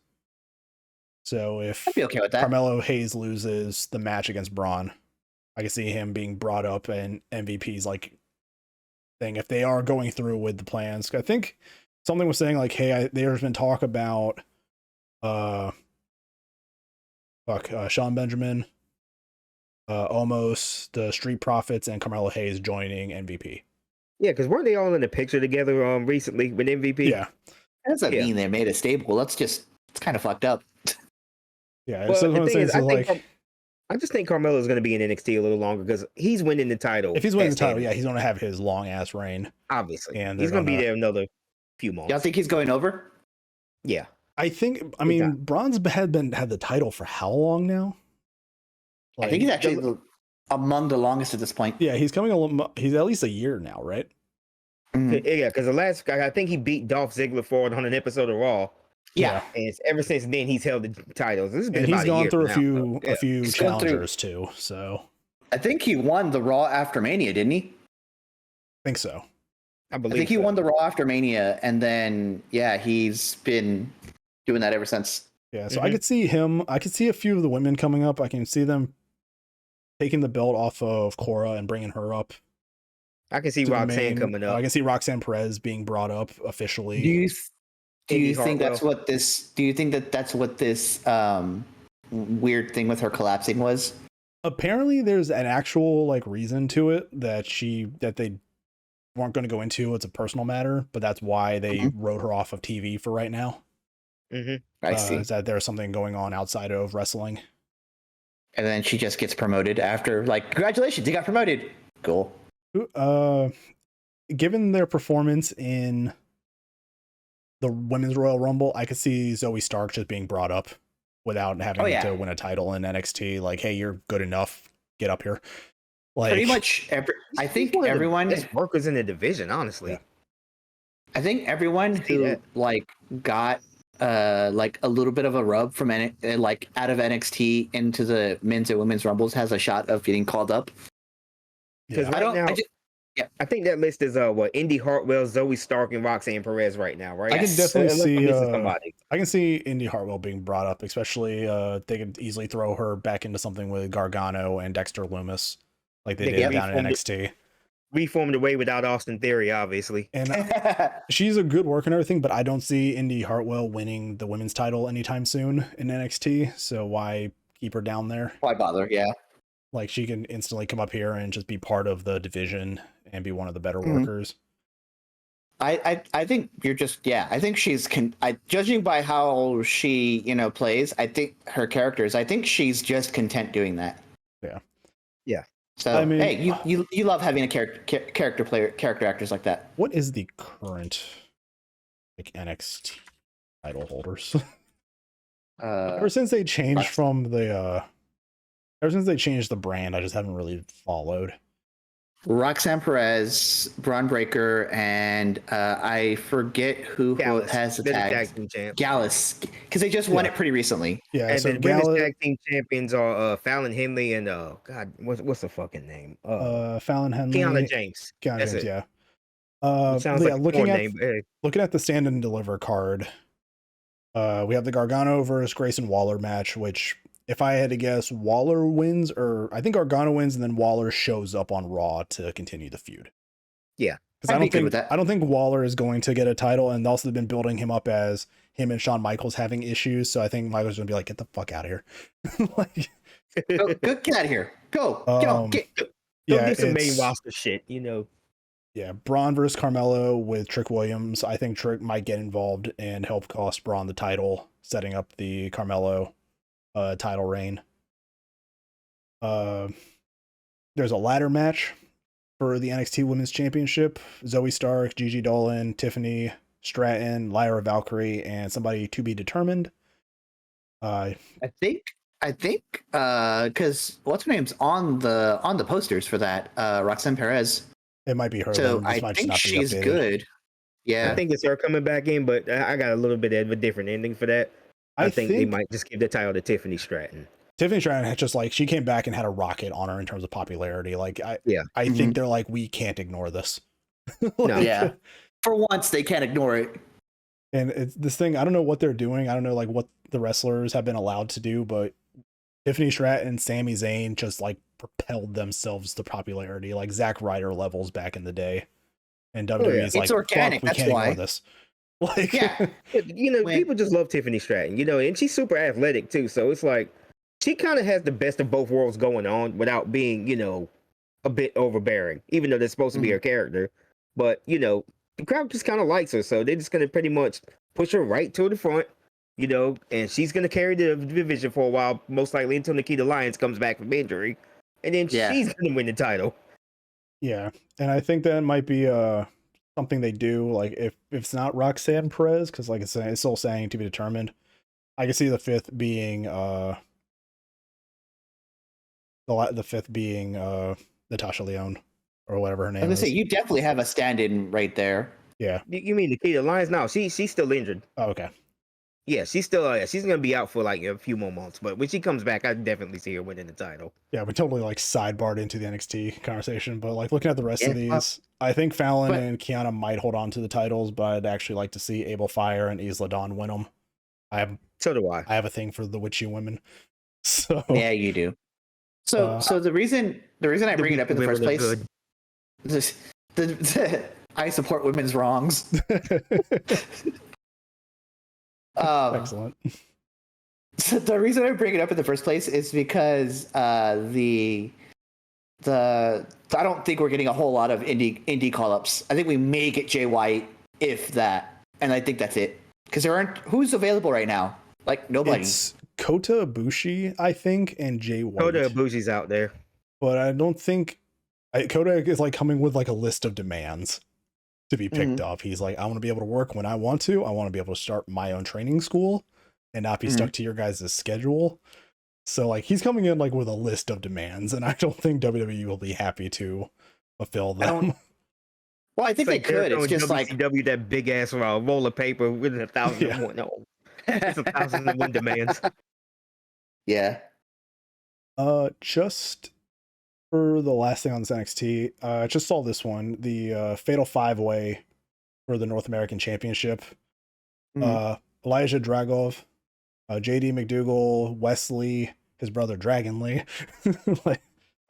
So if I'd be okay with that. Carmelo Hayes loses the match against Braun, I can see him being brought up and MVP's like thing if they are going through with the plans. I think something was saying like, hey, there's been talk about Sean Benjamin, Omos, the Street Profits, and Carmelo Hayes joining MVP. Yeah, because weren't they all in the picture together recently with MVP? Yeah. That doesn't Yeah. mean they made a stable. It's kind of fucked up. Yeah. Well, So the what I'm thing saying is, is like, I just think Carmelo's going to be in NXT a little longer because he's winning the title. if he's winning the as title, standard, yeah, he's going to have his long ass reign. obviously, And he's they're going to be gonna- there another few months. Y'all think he's going over? Yeah, I think, I Big mean, time. Braun's had the title for how long now? I think he's actually among the longest at this point. Yeah, he's he's at least a year now, right? Mhm. Yeah, because the last guy, I think he beat Dolph Ziggler for it on an episode of Raw. Yeah. And ever since then, he's held the titles. This has been And he's about a gone year through now, a few He's gone through- challengers too. So I think he won the Raw after Mania, didn't he? I think so. I I believe think he so. won the Raw after Mania, and then he's been doing that ever since. Yeah, so I could see him. I could see a few of the women coming up. I can see them taking the belt off of Cora and bringing her up. I can see to the Roxanne main. coming up. I can see Roxanne Perez being brought up officially. Do you Indy think that's Hartwell. what this? Do you think that's what this weird thing with her collapsing was? Apparently, there's an actual like reason to it that they weren't going to go into. It's a personal matter, but that's why they wrote her off of TV for right now. I see. Is that there's something going on outside of wrestling? And then she just gets promoted after, like, congratulations, you got promoted. Cool. Given their performance in the Women's Royal Rumble, I could see Zoe Stark just being brought up without having to win a title in NXT. Like, hey, you're good enough. Get up here. Like, Pretty much I think One of the everyone best workers in the division, honestly. Yeah. I think everyone See who that. like got like a little bit of a rub from like out of NXT into the men's and women's rumbles has a shot of getting called up. Because Yeah. right now, I think that list is Indy Hartwell, Zoe Stark, and Roxanne Perez right now, right? I can Yes. definitely Unless I'm see. missing somebody. I can see Indy Hartwell being brought up, especially they could easily throw her back into something with Gargano and Dexter Loomis, like they They did can down in reform it. NXT. Reformed away without Austin Theory, obviously. And she's a good worker and everything, but I don't see Indy Hartwell winning the women's title anytime soon in NXT. So why keep her down there? Why bother? Yeah. Like, she can instantly come up here and just be part of the division and be one of the better Mhm. workers. I think you're just I think she's judging by how she plays, I think her characters, I think she's just content doing that. Yeah. Yeah. So I mean- hey, you love having a character actors like that. What is the current like NXT title holders? Ever since they changed from the ever since they changed the brand, I just haven't really followed. Roxanne Perez, Braun Breaker, and I forget who Gallus, has the they're tag. team champ. Gallus, because they just won it pretty recently. Yeah, And so the women's Gala, tag team champions are Fallon Henley and God, what's the fucking name? Fallon Henley, Kiana James. Kiana That's James, it. yeah. It sounds yeah, like a looking porn at name. But hey, looking at the stand and deliver card, we have the Gargano versus Grayson Waller match, which if I had to guess, Waller wins, or I think Gargano wins, and then Waller shows up on Raw to continue the feud. Yeah. Because I'd be good with that. I don't think Waller is going to get a title, and also they've been building him up as him and Shawn Michaels having issues. So I think Michaels gonna be like, get the fuck out of here. Like, Go, get out of here. Go. Get on. Go yeah, do some main it's- roster shit, Yeah, Braun versus Carmelo with Trick Williams. I think Trick might get involved and help cost Braun the title, setting up the Carmelo title reign. There's a ladder match for the NXT Women's Championship. Zoe Stark, Gigi Dolan, Tiffany Stratton, Lyra Valkyrie, and somebody to be determined. I think because what's her name's on the posters for that, Roxanne Perez. It might be her. So then. This I might just think not be she's updated. good. Yeah. I think it's her coming back in, but I got a little bit of a different ending for that. I think they might just give the title to Tiffany Stratton. Tiffany Stratton had just like, she came back and had a rocket on her in terms of popularity. Like I Mm-hmm. think they're like, we can't ignore this. No. Yeah. For once, they can't ignore it. And it's this thing, I don't know what they're doing. I don't know like what the wrestlers have been allowed to do, but Tiffany Stratton and Sami Zayn just like propelled themselves to popularity, like Zack Ryder levels back in the day. And WWE's like, It's organic, fuck, we that's can't why. ignore this. Like, Yeah. People just love Tiffany Stratton, and she's super athletic too. So it's like she kind of has the best of both worlds going on without being, a bit overbearing, even though that's supposed to be her character. But the crowd just kind of likes her, so they're just gonna pretty much push her right to the front. And she's gonna carry the division for a while, most likely until Nikita Lyons comes back from injury, and then she's gonna win the title. Yeah, and I think that might be something they do. Like if it's not Roxanne Perez, because like it's still saying to be determined. I can see the fifth being Natasha Leone or whatever her name is. I was gonna say you definitely have a stand-in right there. Yeah. You mean Nikita Lyons? No, she's still injured. Oh, okay. Yeah, she's still she's gonna be out for like a few more months, but when she comes back, I definitely see her winning the title. Yeah, we totally like sidebarred into the NXT conversation, but like looking at the rest of these, I think Fallon and Kiana might hold on to the titles, but I'd actually like to see Abel Fire and Isla Dawn win them. So do I. I have a thing for the witchy women. So yeah, you do. So the reason I bring it up in the first place, I support women's wrongs. Excellent. So the reason I bring it up in the first place is because I don't think we're getting a whole lot of indie call-ups. I think we may get Jay White, if that, and I think that's it. Because there aren't who's available right now. Like nobody. It's Kota Ibushi, I think, and Jay White. Kota Ibushi's out there, but I don't think Kota is like coming with like a list of demands to be picked up. He's like, I want to be able to work when I want to. I want to be able to start my own training school and not be stuck to your guys' schedule. So like he's coming in like with a list of demands, and I don't think WWE will be happy to fulfill them. Well, I think they could. It's just like WCW, that big ass roll of paper with 1,001. No, it's 1,001 demands. Yeah. Just for the last thing on this NXT, I just saw this one, the Fatal 5-Way for the North American Championship. Elijah Dragov, JD McDougal, Wesley, his brother Dragon Lee.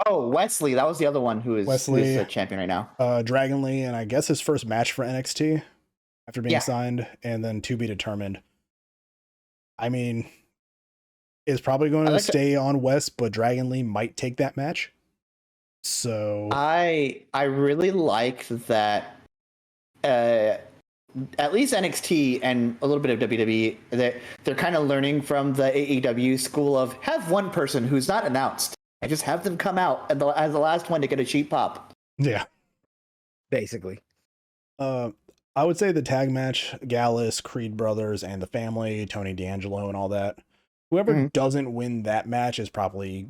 Wesley, that was the other one who is the champion right now. Dragon Lee, and I guess his first match for NXT after being signed, and then to be determined. I mean, it's probably going to stay on West, but Dragon Lee might take that match. So I really like that. At least NXT and a little bit of WWE, they're kind of learning from the AEW school of have one person who's not announced and just have them come out as the last one to get a cheap pop. Yeah, basically. I would say the tag match, Gallus, Creed Brothers, and the family, Tony D'Angelo, and all that. Whoever doesn't win that match is probably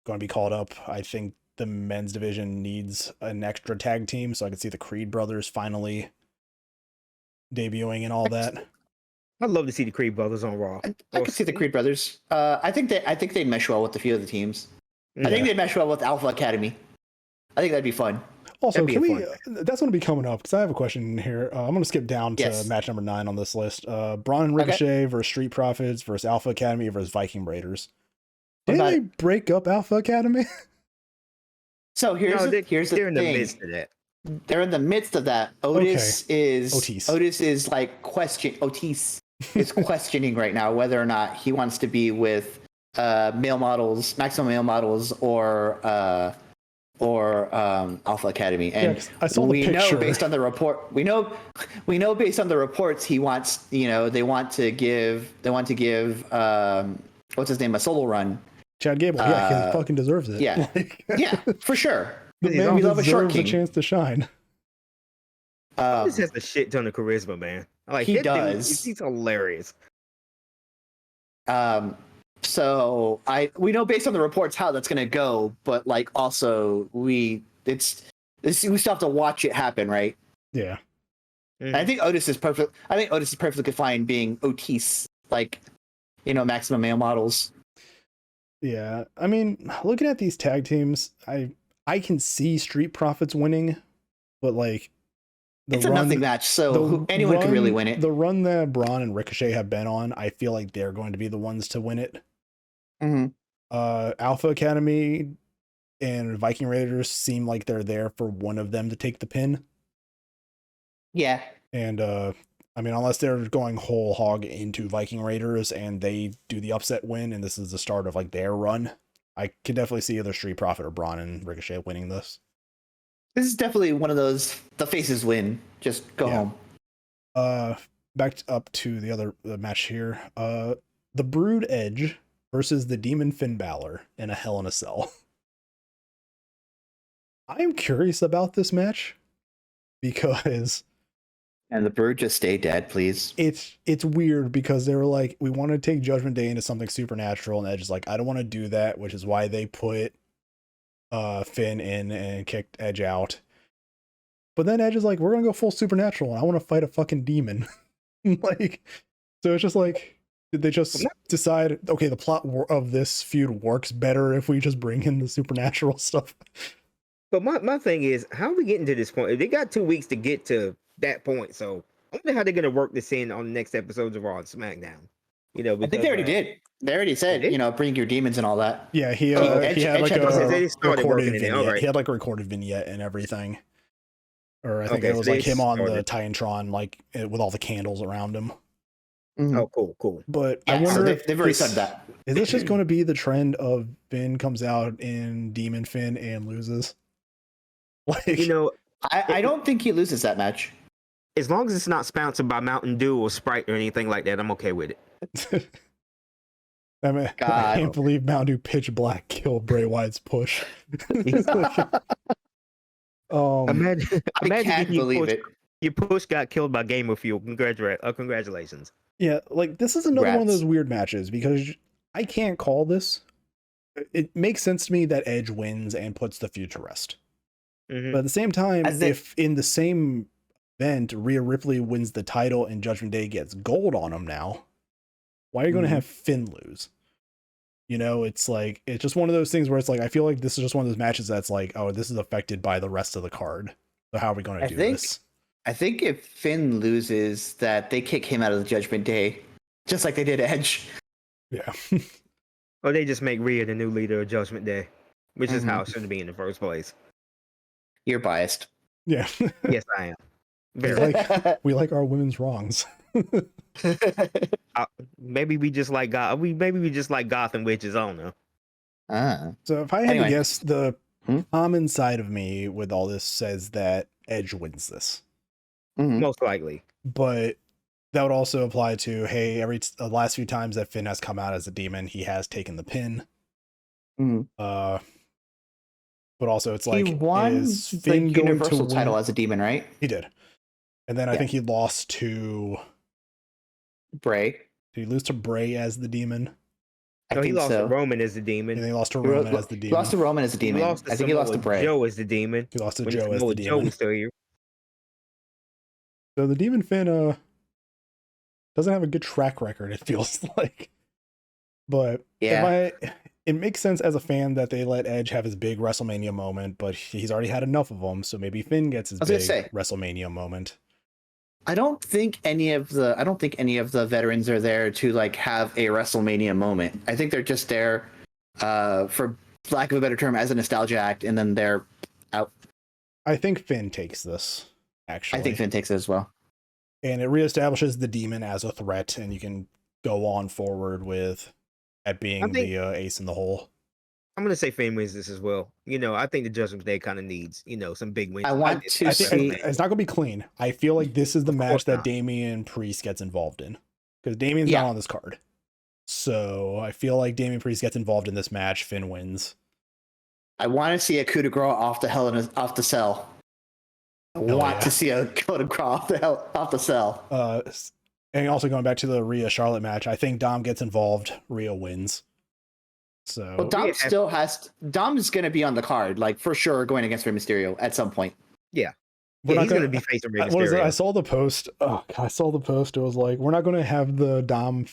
going to be called up. I think the men's division needs an extra tag team, so I could see the Creed Brothers finally debuting and all that. I'd love to see the Creed Brothers on Raw. I could see the Creed Brothers. I think they'd mesh well with a few of the teams. Yeah. I think they'd mesh well with Alpha Academy. I think that'd be fun. Also, can we? That's going to be coming up because I have a question here. I'm going to skip down to match number 9 on this list. Braun and Ricochet versus Street Profits versus Alpha Academy versus Viking Raiders. Didn't they break up Alpha Academy? So here's the thing. In the midst of that. They're in the midst of that. Otis is like Otis is questioning right now whether or not he wants to be with male models, maximum male models, or Alpha Academy. And I saw the picture. Know based on the report, we know based on the reports he wants. They want to give what's his name, a solo run. Chad Gable, he fucking deserves it. Yeah, yeah, for sure. The man deserves a chance to shine. He has a shit ton of charisma, man. Like he does. He's hilarious. So we know based on the reports how that's gonna go, but like also we still have to watch it happen, right? Yeah. I think Otis is perfect. I think Otis is perfectly fine being Otis, like maximum male models. Yeah, I mean, looking at these tag teams, I can see Street Profits winning, but like it's a nothing match, so anyone could really win it. The run that Braun and Ricochet have been on, I feel like they're going to be the ones to win it. Alpha Academy and Viking Raiders seem like they're there for one of them to take the pin. Yeah, and I mean, unless they're going whole hog into Viking Raiders and they do the upset win, and this is the start of like their run, I can definitely see either Street Profit or Braun and Ricochet winning this. This is definitely one of those the faces win. Just go home. Back up to the match here. The Brood Edge versus the Demon Finn Balor in a Hell in a Cell. I am curious about this match because And the Brood just stay dead, please. it's weird because they were like, we want to take Judgment Day into something supernatural, and Edge is like, I don't want to do that, which is why they put Finn in and kicked Edge out. But then Edge is like, we're gonna go full supernatural, and I want to fight a fucking demon. Like, so it's just like, did they just decide, okay, the plot of this feud works better if we just bring in the supernatural stuff? But my thing is, how are we getting to this point? They got 2 weeks to get to that point, so I wonder how they're gonna work this in on the next episodes of Raw and SmackDown. You know, I think they already did. They already said, bring your demons and all that. Yeah, he had like a recorded vignette. He had like a recorded vignette and everything. Or I think it was like him on the Titantron, like with all the candles around him. Mm-hmm. Oh, cool. But I wonder if they've already said that. Is this just going to be the trend of Finn comes out in Demon Finn and loses? Like, you know, I don't think he loses that match. As long as it's not sponsored by Mountain Dew or Sprite or anything like that, I'm okay with it. I mean, I can't believe Mountain Dew Pitch Black killed Bray Wyatt's push. Imagine I can't believe it. Your push got killed by Gamer Fuel. Congratulations. Yeah, like this is another one of those weird matches because I can't call this. It makes sense to me that Edge wins and puts the feud to rest. Mm-hmm. But at the same time, if in the same event Rhea Ripley wins the title and Judgment Day gets gold on him now, why are you going to have Finn lose? You know, it's like, it's just one of those things where it's like, I feel like this is just one of those matches that's like, oh, this is affected by the rest of the card. So how are we going to do this? I think if Finn loses, that they kick him out of the Judgment Day, just like they did Edge. Yeah. Or they just make Rhea the new leader of Judgment Day, which is how it should be in the first place. You're biased. Yeah. Yes, I am. We like our women's wrongs. Maybe we just like God. Maybe we just like Gotham witches. I don't know. So if I had to guess, the common side of me with all this says that Edge wins this. Most likely. But that would also apply to, hey, the last few times that Finn has come out as a demon, he has taken the pin. But also it's like, he won is the Finn going Universal to title as a demon, right? He did. And then I think he lost to Bray. Did he lose to Bray as the demon? No, he lost to Roman as the demon. And he lost to Roman as the demon. He lost to Roman as the demon. I think he lost to Bray. Joe as the demon. He lost to Joe as the demon. Joe was still here. So the Demon Finn doesn't have a good track record, it feels like. But it makes sense as a fan that they let Edge have his big WrestleMania moment, but he's already had enough of them, so maybe Finn gets his big WrestleMania moment. I don't think any of the veterans are there to like have a WrestleMania moment. I think they're just there for lack of a better term as a nostalgia act, and then they're out. I think Finn takes this, actually. I think Finn takes it as well. And it reestablishes the demon as a threat, and you can go on forward with at being the ace in the hole. I'm going to say Finn wins this as well. You know, I think the Judgment Day kind of needs, some big wins. I think it's not going to be clean. I feel like this is the match that Damian Priest gets involved in. Because Damian's not on this card. So I feel like Damian Priest gets involved in this match. Finn wins. I want to see a coup de grace off the cell. I want to see a coup de grace off the cell. And also going back to the Rhea Charlotte match, I think Dom gets involved. Rhea wins. So Dom's going to be on the card, like for sure, going against Rey Mysterio at some point. Yeah. He's going to be facing Rey Mysterio. I saw the post. Oh, God, I saw the post. It was like, we're not going to have the Dom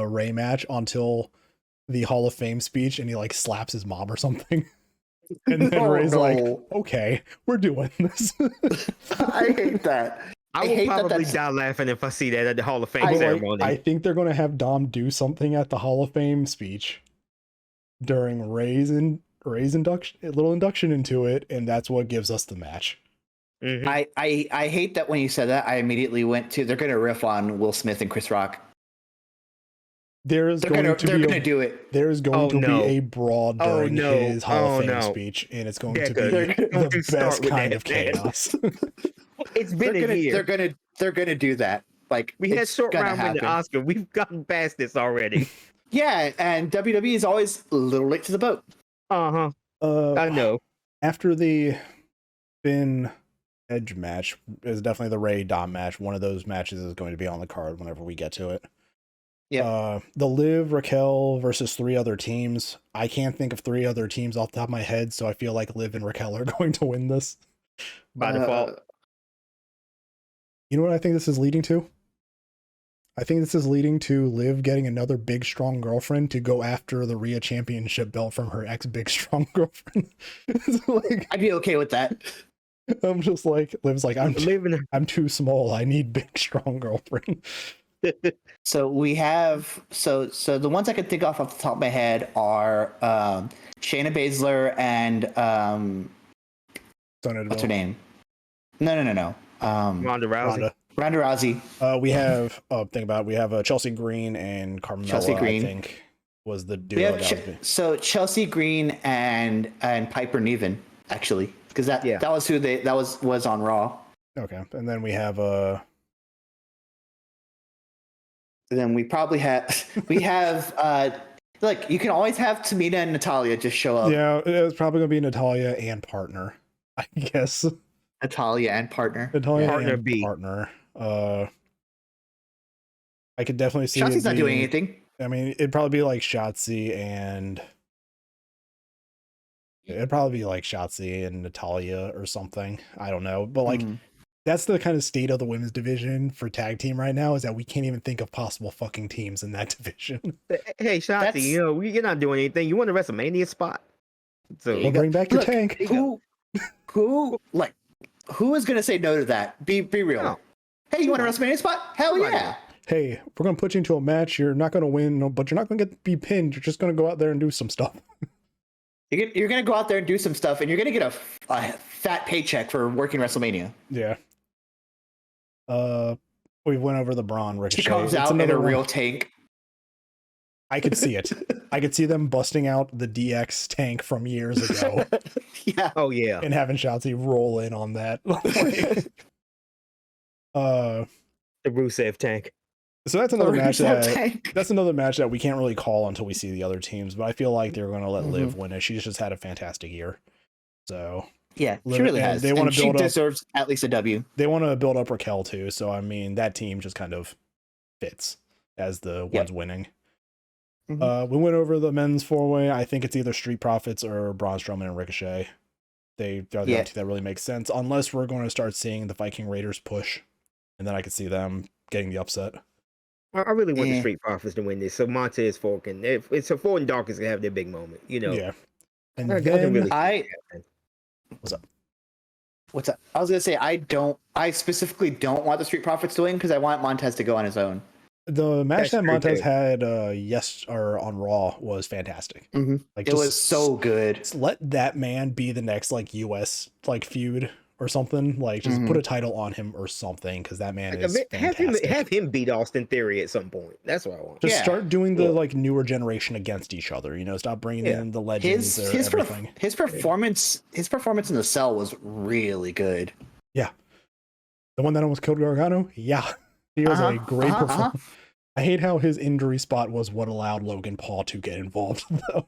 Rey match until the Hall of Fame speech, and he like slaps his mom or something. And then Ray's like, okay, we're doing this. I hate that. I will probably die laughing if I see that at the Hall of Fame ceremony. I think they're going to have Dom do something at the Hall of Fame speech during Ray's induction, a little induction into it, and that's what gives us the match. Mm-hmm. I hate that when you said that, I immediately went to, they're going to riff on Will Smith and Chris Rock. There is They're going gonna to they're be gonna a, do it. there is going to no. be a brawl Oh, during no. his Hall Oh, of Fame no. speech, and it's going Deca, to be you're going the to start best with kind that, of man. chaos. It's been a year. They're gonna do that. Like We had it's short gonna round win the happen. Oscar. We've gotten past this already. Yeah, and WWE is always a little late to the boat. I know. After the Finn Edge match is definitely the Ray Dom match. One of those matches is going to be on the card whenever we get to it. Yeah. The Liv, Raquel versus 3 other teams. I can't think of 3 other teams off the top of my head, so I feel like Liv and Raquel are going to win this. By default. You know what I think this is leading to? I think this is leading to Liv getting another big strong girlfriend to go after the Rhea Championship belt from her ex big strong girlfriend. It's like, I'd be okay with that. I'm just like, Liv's like, I'm too small. I need big strong girlfriend. So we have so the ones I can think of off the top of my head are Shayna Baszler and what's her name? No. Ronda Rousey. Ronda Rousey. We have we have Chelsea Green and Carmella. Chelsea Green. I think was the duo. We have so Chelsea Green and Piper Niven actually, because that was who that was on Raw. Okay, and then we have then we probably have look, you can always have Tamina and Natalia just show up. Yeah, it's probably gonna be Natalia and partner, I guess. Natalia and partner. Partner B. Partner. I could definitely see Shotzi's not doing anything. I mean, it'd probably be like Shotzi and Natalia or something. I don't know, but like that's the kind of state of the women's division for tag team right now, is that we can't even think of possible fucking teams in that division. Hey, Shotzi, you're not doing anything. You want a WrestleMania spot? So we'll bring back your tank. Who is gonna say no to that? Be real. No. Hey, you want a WrestleMania spot? Hell yeah. Hey, we're gonna put you into a match. You're not gonna win, but you're not gonna be pinned. You're just gonna go out there and do some stuff. You're gonna go out there and do some stuff, and you're gonna get a fat paycheck for working WrestleMania. Yeah. We went over the Braun Ricochet. She comes out in a real tank. I could see it. I could see them busting out the DX tank from years ago. Yeah. Oh yeah. And having Shotzi roll in on that. The Rusev tank. So that's another match that's another match that we can't really call until we see the other teams, but I feel like they're going to let Liv win it. She's just had a fantastic year. So yeah, she really has. They want to build she deserves at least a W. They want to build up Raquel too. So I mean, that team just kind of fits as the ones winning. We went over the men's 4-way. I think it's either Street Profits or Braun Strowman and Ricochet. They're the only two that really makes sense, unless we're going to start seeing the Viking Raiders push, and then I could see them getting the upset. I really want the Street Profits to win this. So Montez Ford and it's so Ford and Dawkins can have their big moment, you know. Yeah. And then what's up? I was gonna say I specifically don't want the Street Profits to win because I want Montez to go on his own. The match that Montez had on Raw was fantastic. Like it was so good. Just let that man be the next like US like feud or something. Like just put a title on him or something, because that man is fantastic. Have him beat Austin Theory at some point. That's what I want. Just start doing the like newer generation against each other. You know, stop bringing in the legends. Everything. His performance in the Cell was really good. Yeah, the one that almost killed Gargano. Yeah. He was a great performer. I hate how his injury spot was what allowed Logan Paul to get involved, though.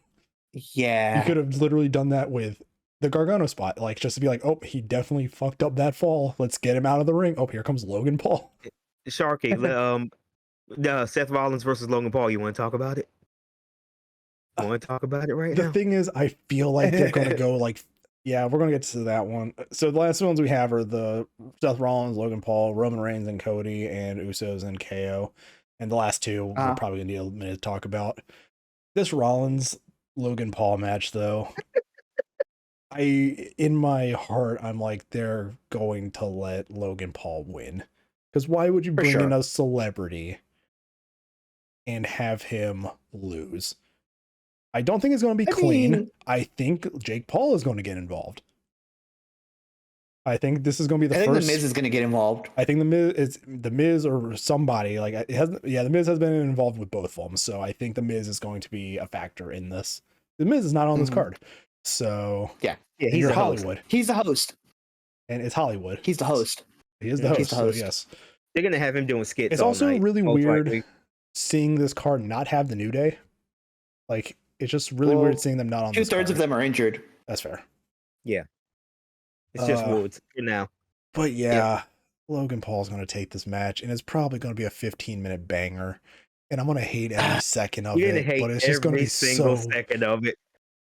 Yeah. He could have literally done that with the Gargano spot. Like, just to be like, oh, he definitely fucked up that fall. Let's get him out of the ring. Oh, here comes Logan Paul. Sharky, Seth Rollins versus Logan Paul. You want to talk about it? I want to talk about it right now. The thing is, I feel like they're going to go like, yeah, we're going to get to that one. So the last ones we have are the Seth Rollins, Logan Paul, Roman Reigns and Cody, and Usos and KO. And the last two we're probably going to need a minute to talk about. This Rollins Logan Paul match, though, in my heart, I'm like, they're going to let Logan Paul win. Because why would you bring in a celebrity and have him lose? I don't think it's going to be clean. I think Jake Paul is going to get involved. I think this is going to be the I think first. the Miz is going to get involved. I think the Miz or somebody like it has. Yeah, the Miz has been involved with both of them, so I think the Miz is going to be a factor in this. The Miz is not on this card, so Yeah, he's the Hollywood. host. He's the host. And it's Hollywood. He's the host. He is the host. He's the host. So yes, They're gonna have him doing skits. it's all also night, really most weird likely. seeing this card not have the New Day. Like it's just really weird seeing them not on. This 2/3 card. of them are injured. That's fair. It's just Woods for now. But yeah, Logan Paul's going to take this match, and it's probably going to be a 15-minute banger. And I'm going to hate every second of You're gonna it, hate but it's just going to every be single so. second of it.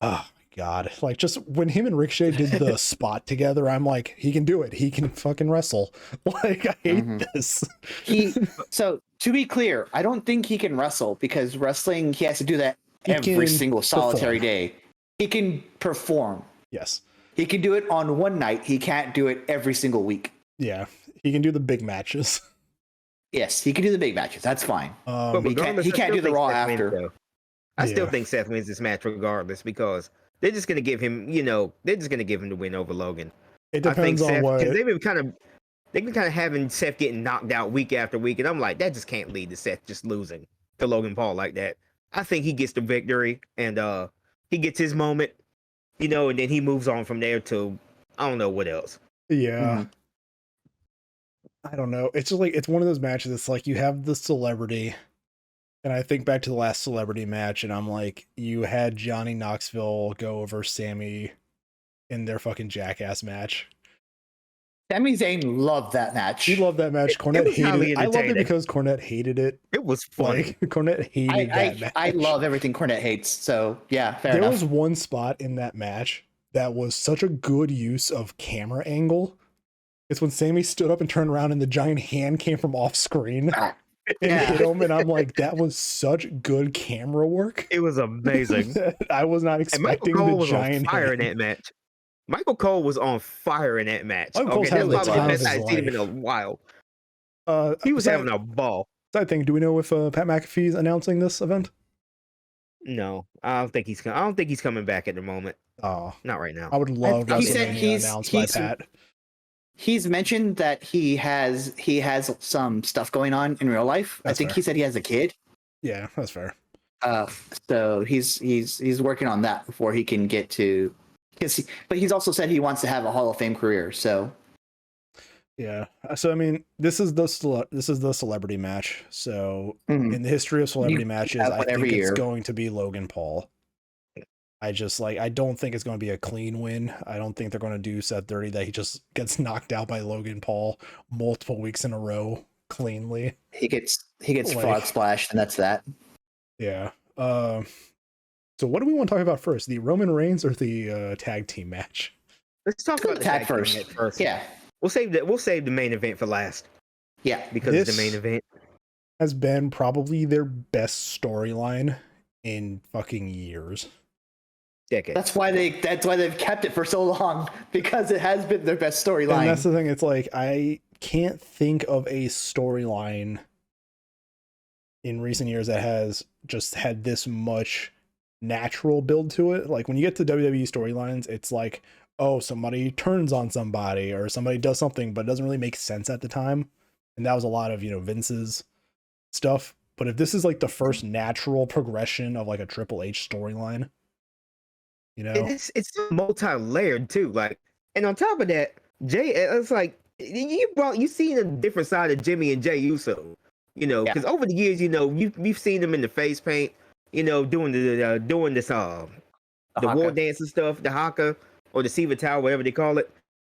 Oh my god! Like just when him and Ricochet did the spot together, I'm like, he can do it. He can fucking wrestle. Like I hate this. So to be clear, I don't think he can wrestle because wrestling he has to do that He every can single solitary perform. day. He can perform. Yes. He can do it on one night. He can't do it every single week. Yeah. He can do the big matches. Yes, he can do the big matches. That's fine. But he regardless, can't I still do the think Raw Seth wins, after. though. I still Yeah. think Seth wins this match regardless because they're just gonna give him, they're just gonna give him the win over Logan. It I think depends on Seth, what. because they've been kind of having Seth getting knocked out week after week, and I'm like, that just can't lead to Seth just losing to Logan Paul like that. I think he gets the victory and he gets his moment, and then he moves on from there to I don't know what else. Yeah. I don't know. It's just like it's one of those matches. It's like you have the celebrity, and I think back to the last celebrity match, and I'm like, you had Johnny Knoxville go over Sammy in their fucking jackass match. Sami Zayn loved that match. He loved that match. It Cornette was hated highly it. I loved it entertaining. because Cornette hated it. It was funny. Like Cornette hated that match. I love everything Cornette hates. So yeah, fair There enough. was one spot in that match that was such a good use of camera angle. It's when Sammy stood up and turned around and the giant hand came from off screen and hit him. And I'm like, that was such good camera work. It was amazing. I was not And Michael expecting Cole the was on giant fire in hand. that match. Michael Cole was on fire in that match. Michael Cole's That's having the probably time the of best his I've seen him in a life. while. He was having a ball. Side thing, do we know if Pat McAfee's announcing this event? No, I don't think he's. I don't think he's coming back at the moment. Oh, Not right now. I would love He said WrestleMania announced by Pat. He's mentioned that he has some stuff going on in real life. That's I think fair. he said he has a kid. Yeah, that's fair. So he's working on that before he can get to. But he's also said he wants to have a Hall of Fame career. So Yeah. So I mean, this is the celebrity match. So in the history of celebrity matches, have I one think every it's year. going to be Logan Paul. I don't think it's going to be a clean win. I don't think they're going to do Seth dirty that he just gets knocked out by Logan Paul multiple weeks in a row cleanly. he gets Like- frog splashed, and that's that. Yeah. So what do we want to talk about first? The Roman Reigns or the tag team match? Let's talk Go about the tag tag team first. match first. Yeah, We'll save the main event for last yeah. because it's the This- main event. Has been probably their best storyline in fucking years. Decade. That's why they've kept it for so long, because it has been their best And storyline. that's the thing. It's like I can't think of a storyline in recent years that has just had this much natural build to it. Like when you get to WWE storylines, it's like, oh, somebody turns on somebody or somebody does something, but it doesn't really make sense at the time. And that was a lot of, Vince's stuff. But if this is like the first natural progression of like a Triple H storyline, It's multi-layered too. Like, and on top of that, it's like you seen a different side of Jimmy and Jey Uso. Because over the years, we've seen them in the face paint. Doing this the war dance and stuff, the haka or the Siva Tower, whatever they call it.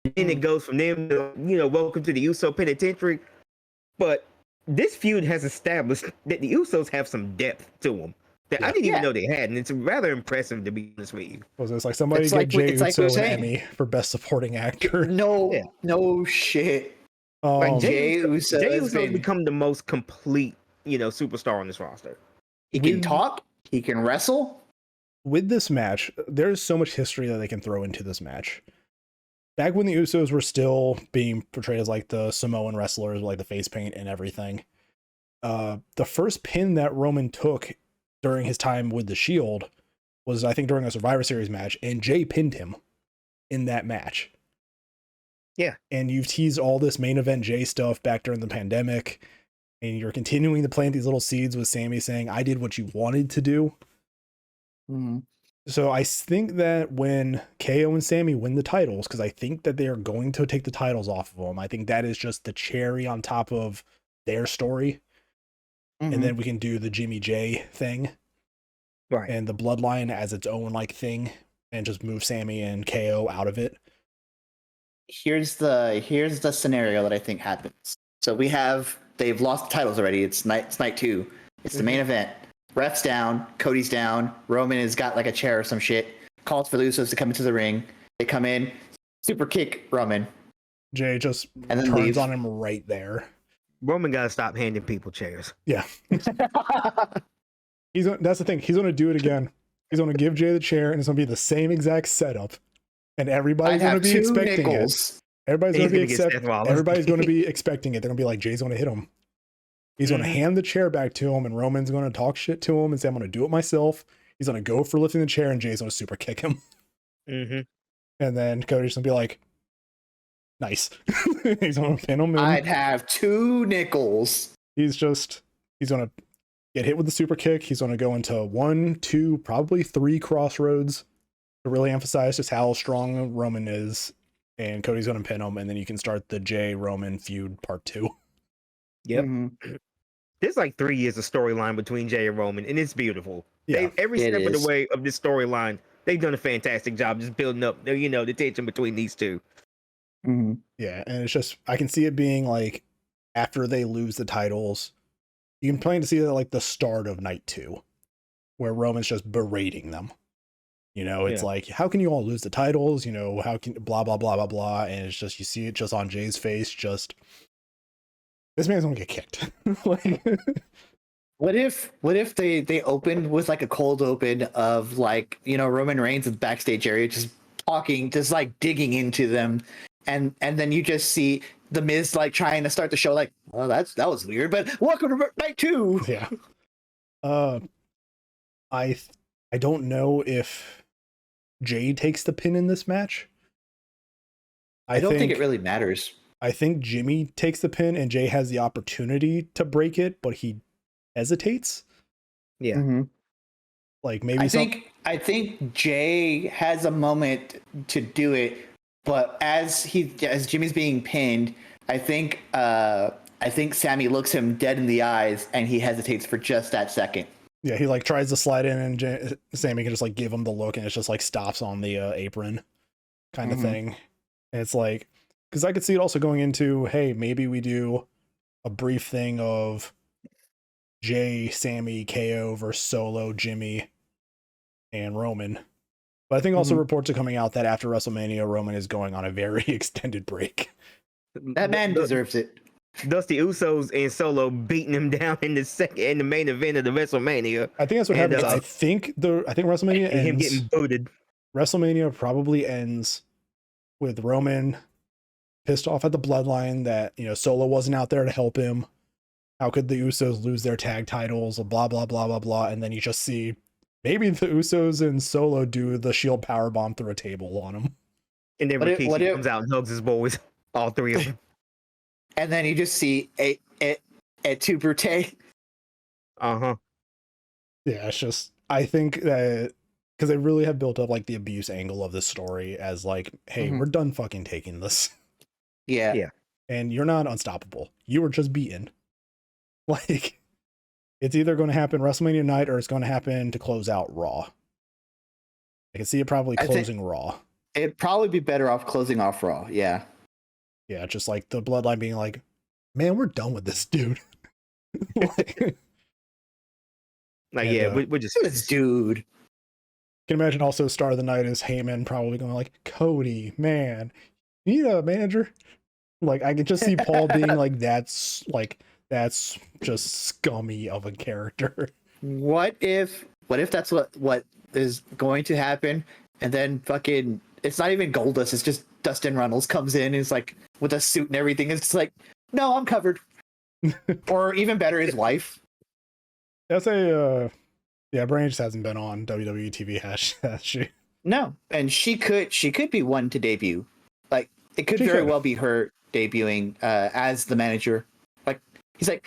And then it goes from them to, welcome to the Uso Penitentiary. But this feud has established that the Usos have some depth to them that I didn't even know they had, and it's rather impressive, to be honest with you. Was this like somebody It's get like- Jey it's like Uso we're an saying. Emmy for best supporting actor? No shit. Like Jey Jey Uso has Uso's been- become the most complete, superstar on this roster. He can We- talk. He can wrestle. With this match, there's so much history that they can throw into this match. Back when the Usos were still being portrayed as like the Samoan wrestlers, like the face paint and everything, the first pin that Roman took during his time with the Shield was, I think, during a Survivor Series match, and Jey pinned him in that match. Yeah. And you've teased all this main event Jay stuff back during the pandemic, and you're continuing to plant these little seeds with Sammy saying, I did what you wanted to do. Mhm. So I think that when KO and Sammy win the titles, because I think that they are going to take the titles off of them, I think that is just the cherry on top of their story. And Mhm. then we can do the Jimmy J thing Right. and the bloodline as its own like thing and just move Sammy and KO out of it. Here's the scenario that I think happens. So they've lost the titles already. It's night 2. It's the main event. Ref's down, Cody's down, Roman has got like a chair or some shit, calls for the Usos to come into the ring. They come in, super kick Roman. Jay just And then turns leaves. on him right there. Roman got to stop handing people chairs. Yeah. That's the thing. He's going to do it again. He's going to give Jay the chair, and it's going to be the same exact setup. And everybody's going to be expecting nickels. it. Everybody's going to be Seth Rollins. Everybody's going to be expecting it. They're going to be like, Jay's going to hit him. He's going to hand the chair back to him, and Roman's going to talk shit to him and say, I'm going to do it myself. He's going to go for lifting the chair, and Jay's going to super kick him. Mm-hmm. And then Cody's going to be like, nice. He's going to pin him in. I'd have 2 nickels. He's going to get hit with the super kick. He's going to go into 1, 2, probably 3 crossroads to really emphasize just how strong Roman is. And Cody's going to pin him, and then you can start the Jay Roman feud part 2. Yep. Mm-hmm. There's like 3 years of storyline between Jay and Roman, and it's beautiful. Yeah, Every it step of is. the way of this storyline, they've done a fantastic job just building up, the tension between these two. Mm-hmm. Yeah, and it's just, I can see it being like, after they lose the titles, you can plan to see that like the start of night 2, where Roman's just berating them. It's like, how can you all lose the titles? How can blah, blah, blah, blah, blah. And it's just, you see it just on Jay's face, just, this man's gonna get kicked. Like, What if they opened with like a cold open of like, Roman Reigns in the backstage area just talking, just like digging into them, and then you just see the Miz like trying to start the show like, well, that was weird, but welcome to night 2. yeah. I don't know if Jay takes the pin in this match. I don't think it really matters. I think Jimmy takes the pin and Jay has the opportunity to break it, but he hesitates. Yeah. Mm-hmm. Like maybe I think Jay has a moment to do it, but as Jimmy's being pinned, I think Sammy looks him dead in the eyes and he hesitates for just that second. Yeah, he like tries to slide in and Sammy can just like give him the look and it's just like stops on the apron kind of thing. And it's like, because I could see it also going into, hey, maybe we do a brief thing of Jay, Sammy, KO versus Solo, Jimmy, and Roman. But I think also reports are coming out that after WrestleMania, Roman is going on a very extended break. That man deserves it. Dusty Usos and Solo beating him down in the main event of the WrestleMania. I think that's what happens. I think WrestleMania and him ends. getting booted. WrestleMania probably ends with Roman pissed off at the bloodline that, Solo wasn't out there to help him. How could the Usos lose their tag titles? Blah, blah, blah, blah, blah. And then you just see maybe the Usos and Solo do the Shield powerbomb through a table on him. And then Rikishi comes out and hugs his boys, all 3 of them. And then you just see a two brute. Uh-huh. Yeah, it's just, I think that because they really have built up like the abuse angle of this story as like, hey, we're done fucking taking this. Yeah. And you're not unstoppable. You were just beaten. Like, it's either going to happen WrestleMania night or it's going to happen to close out Raw. I can see it probably closing Raw. It'd probably be better off closing off Raw. Yeah. Yeah, just like the bloodline being like, man, we're done with this dude. Like, we're just this dude. Can imagine also start of the night is Heyman probably going like, Cody, man, you need a manager. Like, I could just see Paul being like, that's just scummy of a character. What if that's what is going to happen, and then fucking it's not even Goldust, it's just Dustin Runnels comes in and is like with a suit and everything. It's like, no, I'm covered. Or even better, his wife. That's a Brandy just hasn't been on WWE TV, has she? No, and she could be one to debut. Like, it could She very could. well be her debuting as the manager. Like he's like,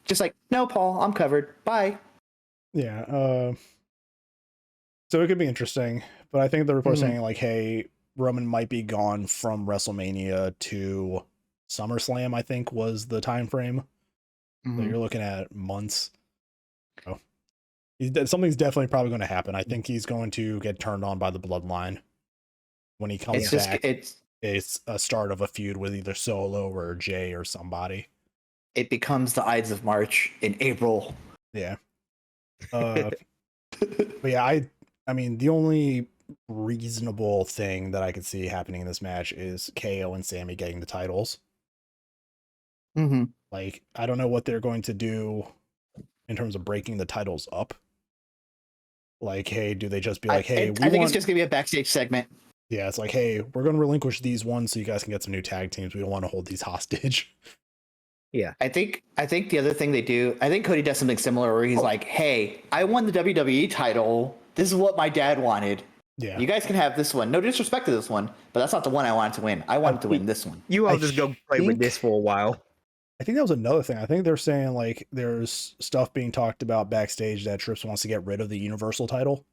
just like, no, Paul, I'm covered. Bye. Yeah. So it could be interesting, but I think the report saying like, hey, Roman might be gone from WrestleMania to SummerSlam, I think was the time frame. So you're looking at months. Oh, something's definitely probably going to happen. I think he's going to get turned on by the bloodline when he comes back. It's a start of a feud with either Solo or Jay or somebody. It becomes the Ides of March in April. Yeah. But yeah, I mean, the only reasonable thing that I could see happening in this match is KO and Sammy getting the titles. Like, I don't know what they're going to do in terms of breaking the titles up. Like, hey, do they just be like, hey, I think it's just gonna be a backstage segment. Yeah, it's like, hey, we're going to relinquish these ones so you guys can get some new tag teams. We don't want to hold these hostage. Yeah. I think the other thing they do, I think Cody does something similar where he's like, hey, I won the WWE title. This is what my dad wanted. Yeah. You guys can have this one. No disrespect to this one, but that's not the one I wanted to win. I wanted to win this one. You all just go play with this for a while. I think that was another thing. I think they're saying like there's stuff being talked about backstage that Trips wants to get rid of the Universal title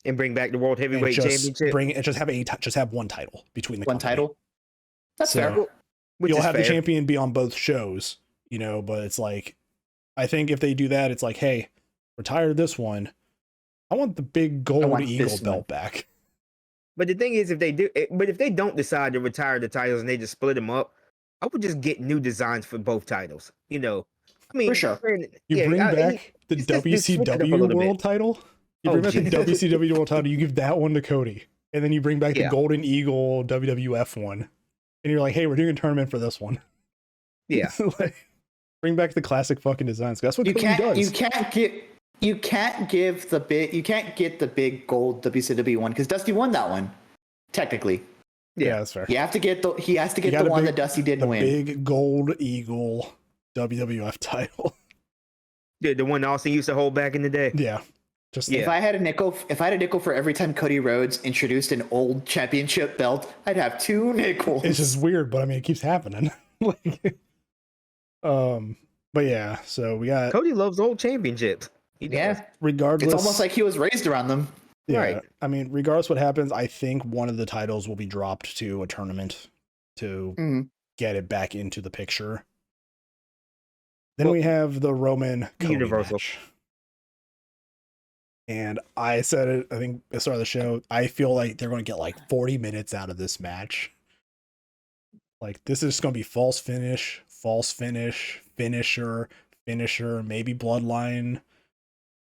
and bring back the World Heavyweight Championship. Just have one title between the one company. Title. That's fair. You'll have the champion be on both shows, you know, but it's like, I think if they do that, it's like, hey, retire this one. I want the big gold Eagle belt back. But the thing is, if they don't decide to retire the titles and they just split them up, I would just get new designs for both titles. You know, I mean, for sure. You bring back the WCW World title. You bring back the WCW World title. You give that one to Cody, and then you bring back the Golden Eagle WWF one, and you're like, hey, we're doing a tournament for this one. Yeah, like, bring back the classic fucking designs. That's what Cody does. You can't get the big gold WCW one because Dusty won that one, technically. Yeah, that's fair. He has to get the one that Dusty didn't win. The big Gold Eagle WWF title. The one Austin used to hold back in the day. Yeah. If I had a nickel for every time Cody Rhodes introduced an old championship belt, I'd have 2 nickels. It's just weird, but I mean, it keeps happening. But yeah, so we got Cody loves old championships. Regardless, it's almost like he was raised around them. Yeah, right. I mean, regardless what happens, I think one of the titles will be dropped to a tournament to get it back into the picture. Then we have the Roman Cody Universal match. And I said it, I think at the start of the show, I feel like they're going to get like 40 minutes out of this match. Like, this is going to be false finish, finisher, maybe bloodline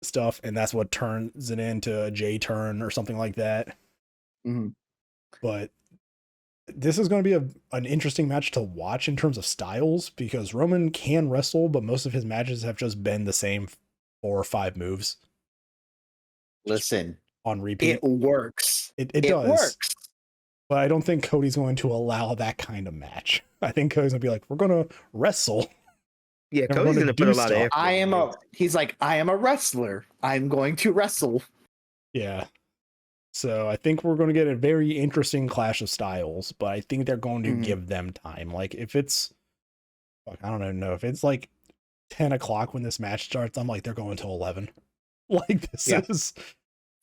stuff, and that's what turns it into a J turn or something like that. But this is going to be an interesting match to watch in terms of styles, because Roman can wrestle, but most of his matches have just been the same 4 or 5 moves. Listen, on repeat. It works. It does. Works. But I don't think Cody's going to allow that kind of match. I think Cody's going to be like, we're going to wrestle. Yeah, Cody's going to put a lot of effort. He's like, I am a wrestler. I'm going to wrestle. Yeah. So I think we're going to get a very interesting clash of styles, but I think they're going to give them time. Like, if it's, I don't even know, if it's like 10 o'clock when this match starts, I'm like, they're going to 11. Like, this is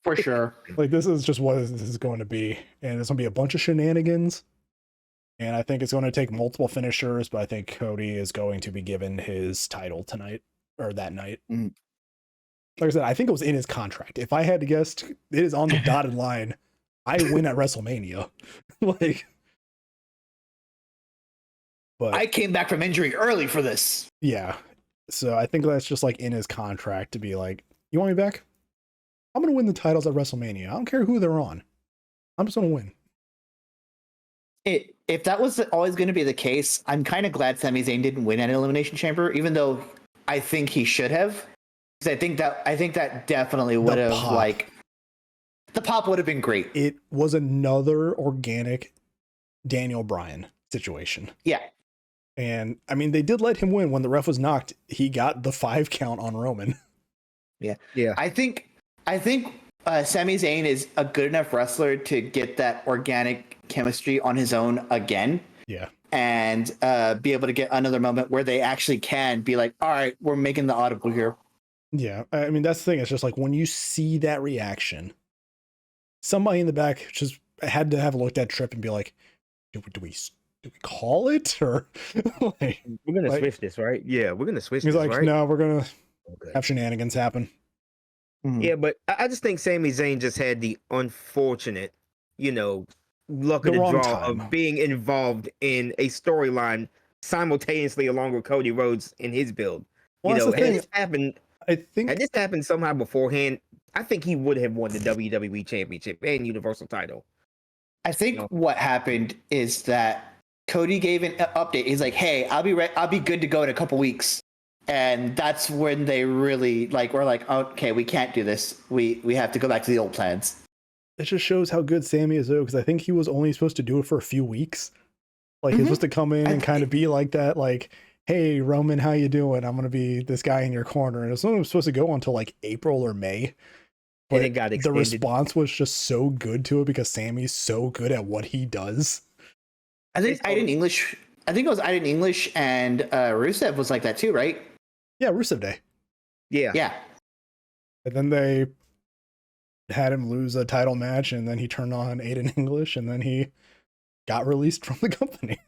for sure. Like, this is just what this is going to be. And it's going to be a bunch of shenanigans. And I think it's going to take multiple finishers, but I think Cody is going to be given his title tonight or that night. Like I said, I think it was in his contract. If I had to guess, it is on the dotted line. I win at WrestleMania. Like, but I came back from injury early for this. Yeah. So I think that's just like in his contract to be like, you want me back? I'm going to win the titles at WrestleMania. I don't care who they're on. I'm just going to win. If that was always going to be the case, I'm kind of glad Sami Zayn didn't win at Elimination Chamber, even though I think he should have. Because I think that definitely would have, like, the pop would have been great. It was another organic Daniel Bryan situation. Yeah. And I mean, they did let him win when the ref was knocked. He got the 5 count on Roman. Yeah. I think Sami Zayn is a good enough wrestler to get that organic chemistry on his own again. Yeah. And be able to get another moment where they actually can be like, all right, we're making the audible here. Yeah. I mean, that's the thing. It's just like when you see that reaction, somebody in the back just had to have looked at Tripp and be like, do we call it? Or like, we're going to switch this, right? Yeah, we're going to switch he's this, like, right? no, we're going to have shenanigans happen. Yeah, but I just think Sami Zayn just had the unfortunate, luck of the draw of being involved in a storyline simultaneously along with Cody Rhodes in his build. Well, had this happened, had this happened somehow beforehand, I think he would have won the WWE Championship and Universal title. I think what happened is that Cody gave an update. He's like, "Hey, I'll be good to go in a couple weeks." And that's when they really were like, okay, we can't do this. We have to go back to the old plans. It just shows how good Sami is, though, because I think he was only supposed to do it for a few weeks. Like, he's supposed to come in and kind of be like that, like, hey, Roman, how you doing? I'm going to be this guy in your corner. And it was only supposed to go until like April or May. But and it got extended. The response was just so good to it because Sami's so good at what he does. I think I did English. I think it was I did English, and Rusev was like that too, right? Yeah, Rusev Day. Yeah. And then they had him lose a title match, and then he turned on Aiden English, and then he got released from the company.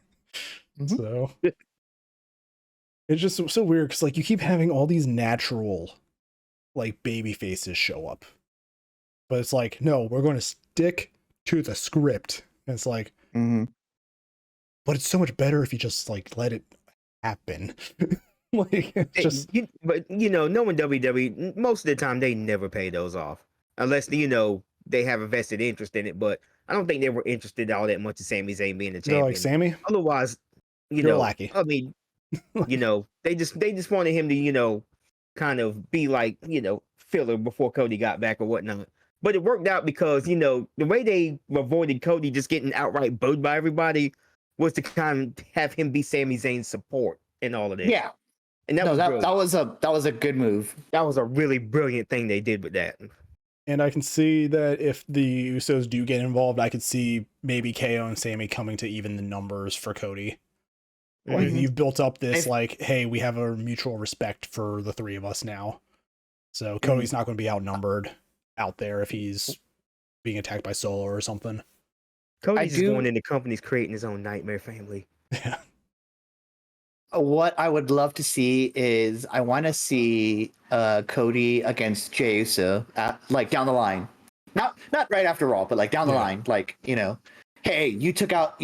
So it's just so weird because like you keep having all these natural like baby faces show up, but it's like, no, we're going to stick to the script. And it's like, but it's so much better if you just like let it happen. Like, it's just, but knowing WWE, most of the time they never pay those off unless they have a vested interest in it. But I don't think they were interested all that much in Sami Zayn being the champion. Like Sami, otherwise, you're lackey. I mean, they just wanted him to kind of be like filler before Cody got back or whatnot. But it worked out because the way they avoided Cody just getting outright booed by everybody was to kind of have him be Sami Zayn's support in all of this. Yeah. And that was a good move. That was a really brilliant thing they did with that. And I can see that if the Usos do get involved, I could see maybe KO and Sami coming to even the numbers for Cody. Like you've built up this like, hey, we have a mutual respect for the three of us now. So Cody's not going to be outnumbered out there if he's being attacked by Solo or something. Cody's going into companies creating his own nightmare family. Yeah. What I would love to see is I want to see Cody against Jey Uso like down the line, not right after Raw, but like down the line, like hey, you took out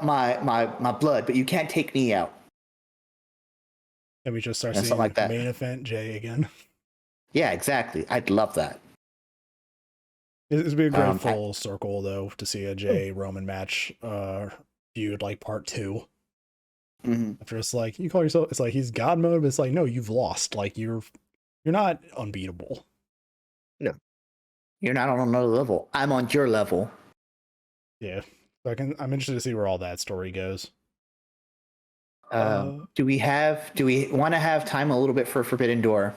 my blood, but you can't take me out. And we just start seeing like that. Main event Jey again. Yeah, exactly. I'd love that. It would be a great full circle though to see a Jey Roman match feud like part 2. After it's like you call yourself, it's like he's God mode, but it's like no, you've lost. Like you're not unbeatable. No, you're not on another level. I'm on your level. Yeah, so I'm interested to see where all that story goes. Do we want to have time a little bit for Forbidden Door,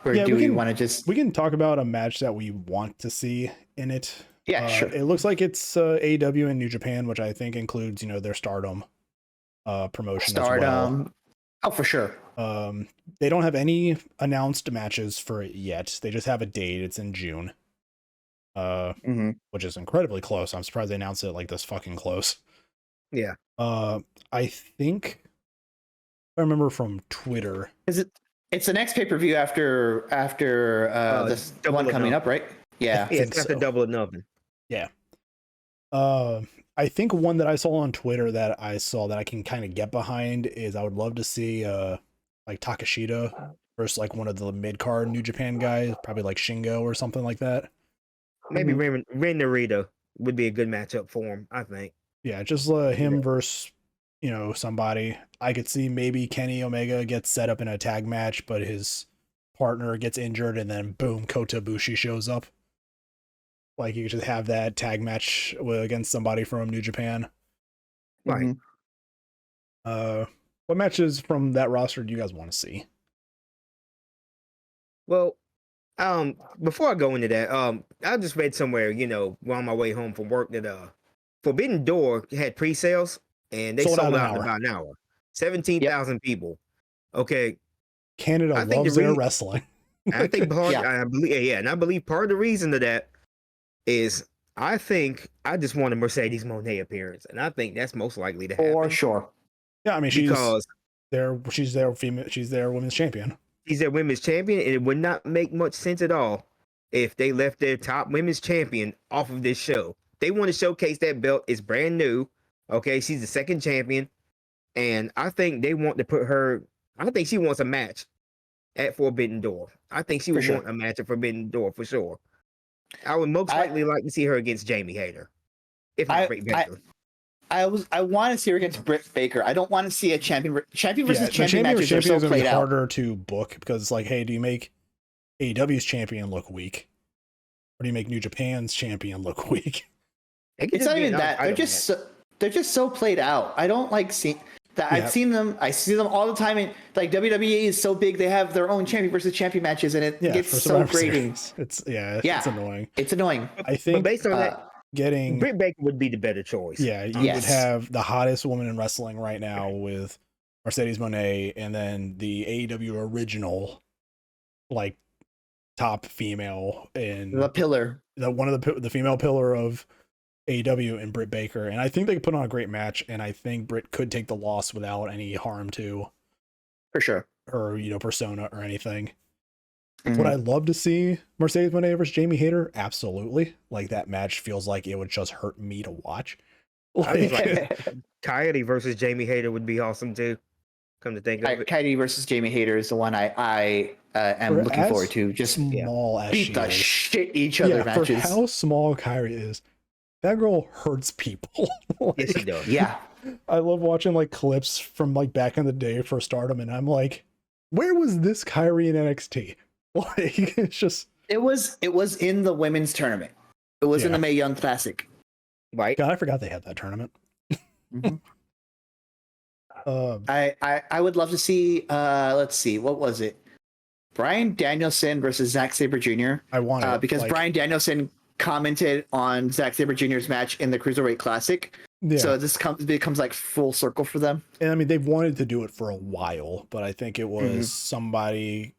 or do we want to just? We can talk about a match that we want to see in it. Yeah, sure. It looks like it's AEW and New Japan, which I think includes their Stardom promotion as well. Oh, for sure. They don't have any announced matches for it yet. They just have a date. It's in June. Which is incredibly close. I'm surprised they announced it like this fucking close. Yeah. I think I remember from Twitter. It's the next pay-per-view after this one coming up, right? Yeah. It's got the Double or Nothing. Yeah. I think one that I saw on Twitter that I can kind of get behind is I would love to see like Takeshita versus like one of the mid-card New Japan guys, probably like Shingo or something like that. Maybe Ren Narita would be a good matchup for him, I think. Yeah, just him versus somebody. I could see maybe Kenny Omega gets set up in a tag match, but his partner gets injured, and then boom, Kota Ibushi shows up. Like you could just have that tag match against somebody from New Japan. Right. What matches from that roster do you guys want to see? Well, Before I go into that, I just read somewhere, on my way home from work that Forbidden Door had pre-sales and they sold out in about an hour. 17,000 people. Okay. Canada loves their wrestling. I think I believe part of the reason to that is I think I just want a Mercedes Moné appearance, and I think that's most likely to happen. For sure. Yeah, I mean she's their women's champion. She's their women's champion, and it would not make much sense at all if they left their top women's champion off of this show. They want to showcase that belt. It's brand new. Okay, she's the second champion, and I think they want to put her. I think she wants a match at Forbidden Door. I think she would want a match at Forbidden Door for sure. I would most likely like to see her against Jamie Hayter, if not Britt Baker. I want to see her against Britt Baker. I don't want to see a champion versus champion matches are so played out. Harder to book because it's like, hey, do you make AEW's champion look weak, or do you make New Japan's champion look weak? It's not even that. They're just so played out. I don't like seeing that. I've seen them. I see them all the time. And like WWE is so big, they have their own champion versus champion matches, and it gets so grating. It's annoying. It's annoying. I think but based on that. Getting Britt Baker would be the better choice. Yeah, you would have the hottest woman in wrestling right now with Mercedes Moné, and then the AEW original, like top female in the pillar, the female pillar of AEW and Britt Baker, and I think they could put on a great match, and I think Britt could take the loss without any harm to, for sure, her persona or anything. Would I love to see Mercedes Moné versus Jamie Hayter? Absolutely. Like that match feels like it would just hurt me to watch. Coyote versus Jamie Hayter would be awesome too. Come to think of it, Coyote versus Jamie Hayter is the one I am looking forward to. Just small as beat the shit each other matches. For how small Coyote is, that girl hurts people. Yes, she does. Yeah, I love watching like clips from like back in the day for Stardom, and I'm like, where was this Kyrie in NXT? Like it's just it was in the women's tournament. It was in the Mae Young Classic. Right. God, I forgot they had that tournament. I would love to see let's see, what was it? Bryan Danielson versus Zack Sabre Jr. I want it because Bryan Danielson commented on Zack Sabre Jr.'s match in the Cruiserweight Classic. Yeah. So this becomes like full circle for them. And I mean they've wanted to do it for a while, but I think it was somebody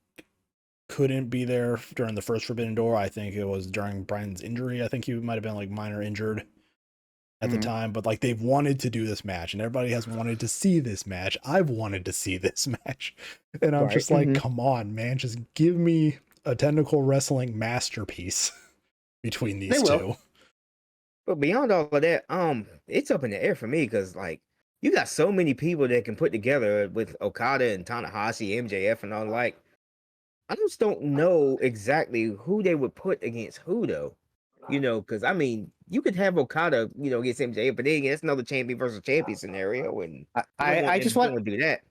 couldn't be there during the first Forbidden Door. I think it was during Bryan's injury. I think he might have been like minor injured at the time, but like they've wanted to do this match and everybody has wanted to see this match. I've wanted to see this match, and I'm just like, come on, man, just give me a technical wrestling masterpiece between these two. But beyond all of that, it's up in the air for me because like you got so many people that can put together with Okada and Tanahashi, MJF, and all. Like I just don't know exactly who they would put against who though, because I mean you could have Okada, against MJF, but then again, that's another champion versus champion scenario, and I just want to do that.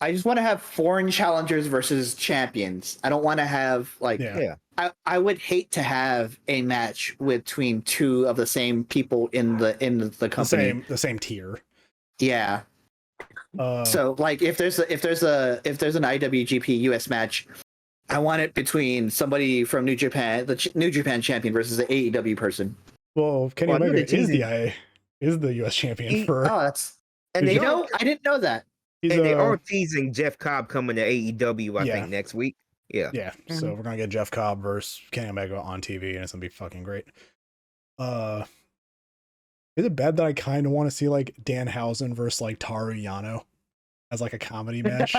I just want to have foreign challengers versus champions. I don't want to have like I would hate to have a match between two of the same people in the company, the same tier. Yeah. So like if there's an IWGP US match, I want it between somebody from New Japan, the New Japan champion, versus the AEW person. Well, Kenny Omega is the US champion for. Oh, that's I didn't know that. They are teasing Jeff Cobb coming to AEW, I think, next week. Yeah. Yeah. So we're gonna get Jeff Cobb versus Kenny Omega on TV, and it's gonna be fucking great. Is it bad that I kind of want to see like Danhausen versus like Toru Yano as like a comedy match?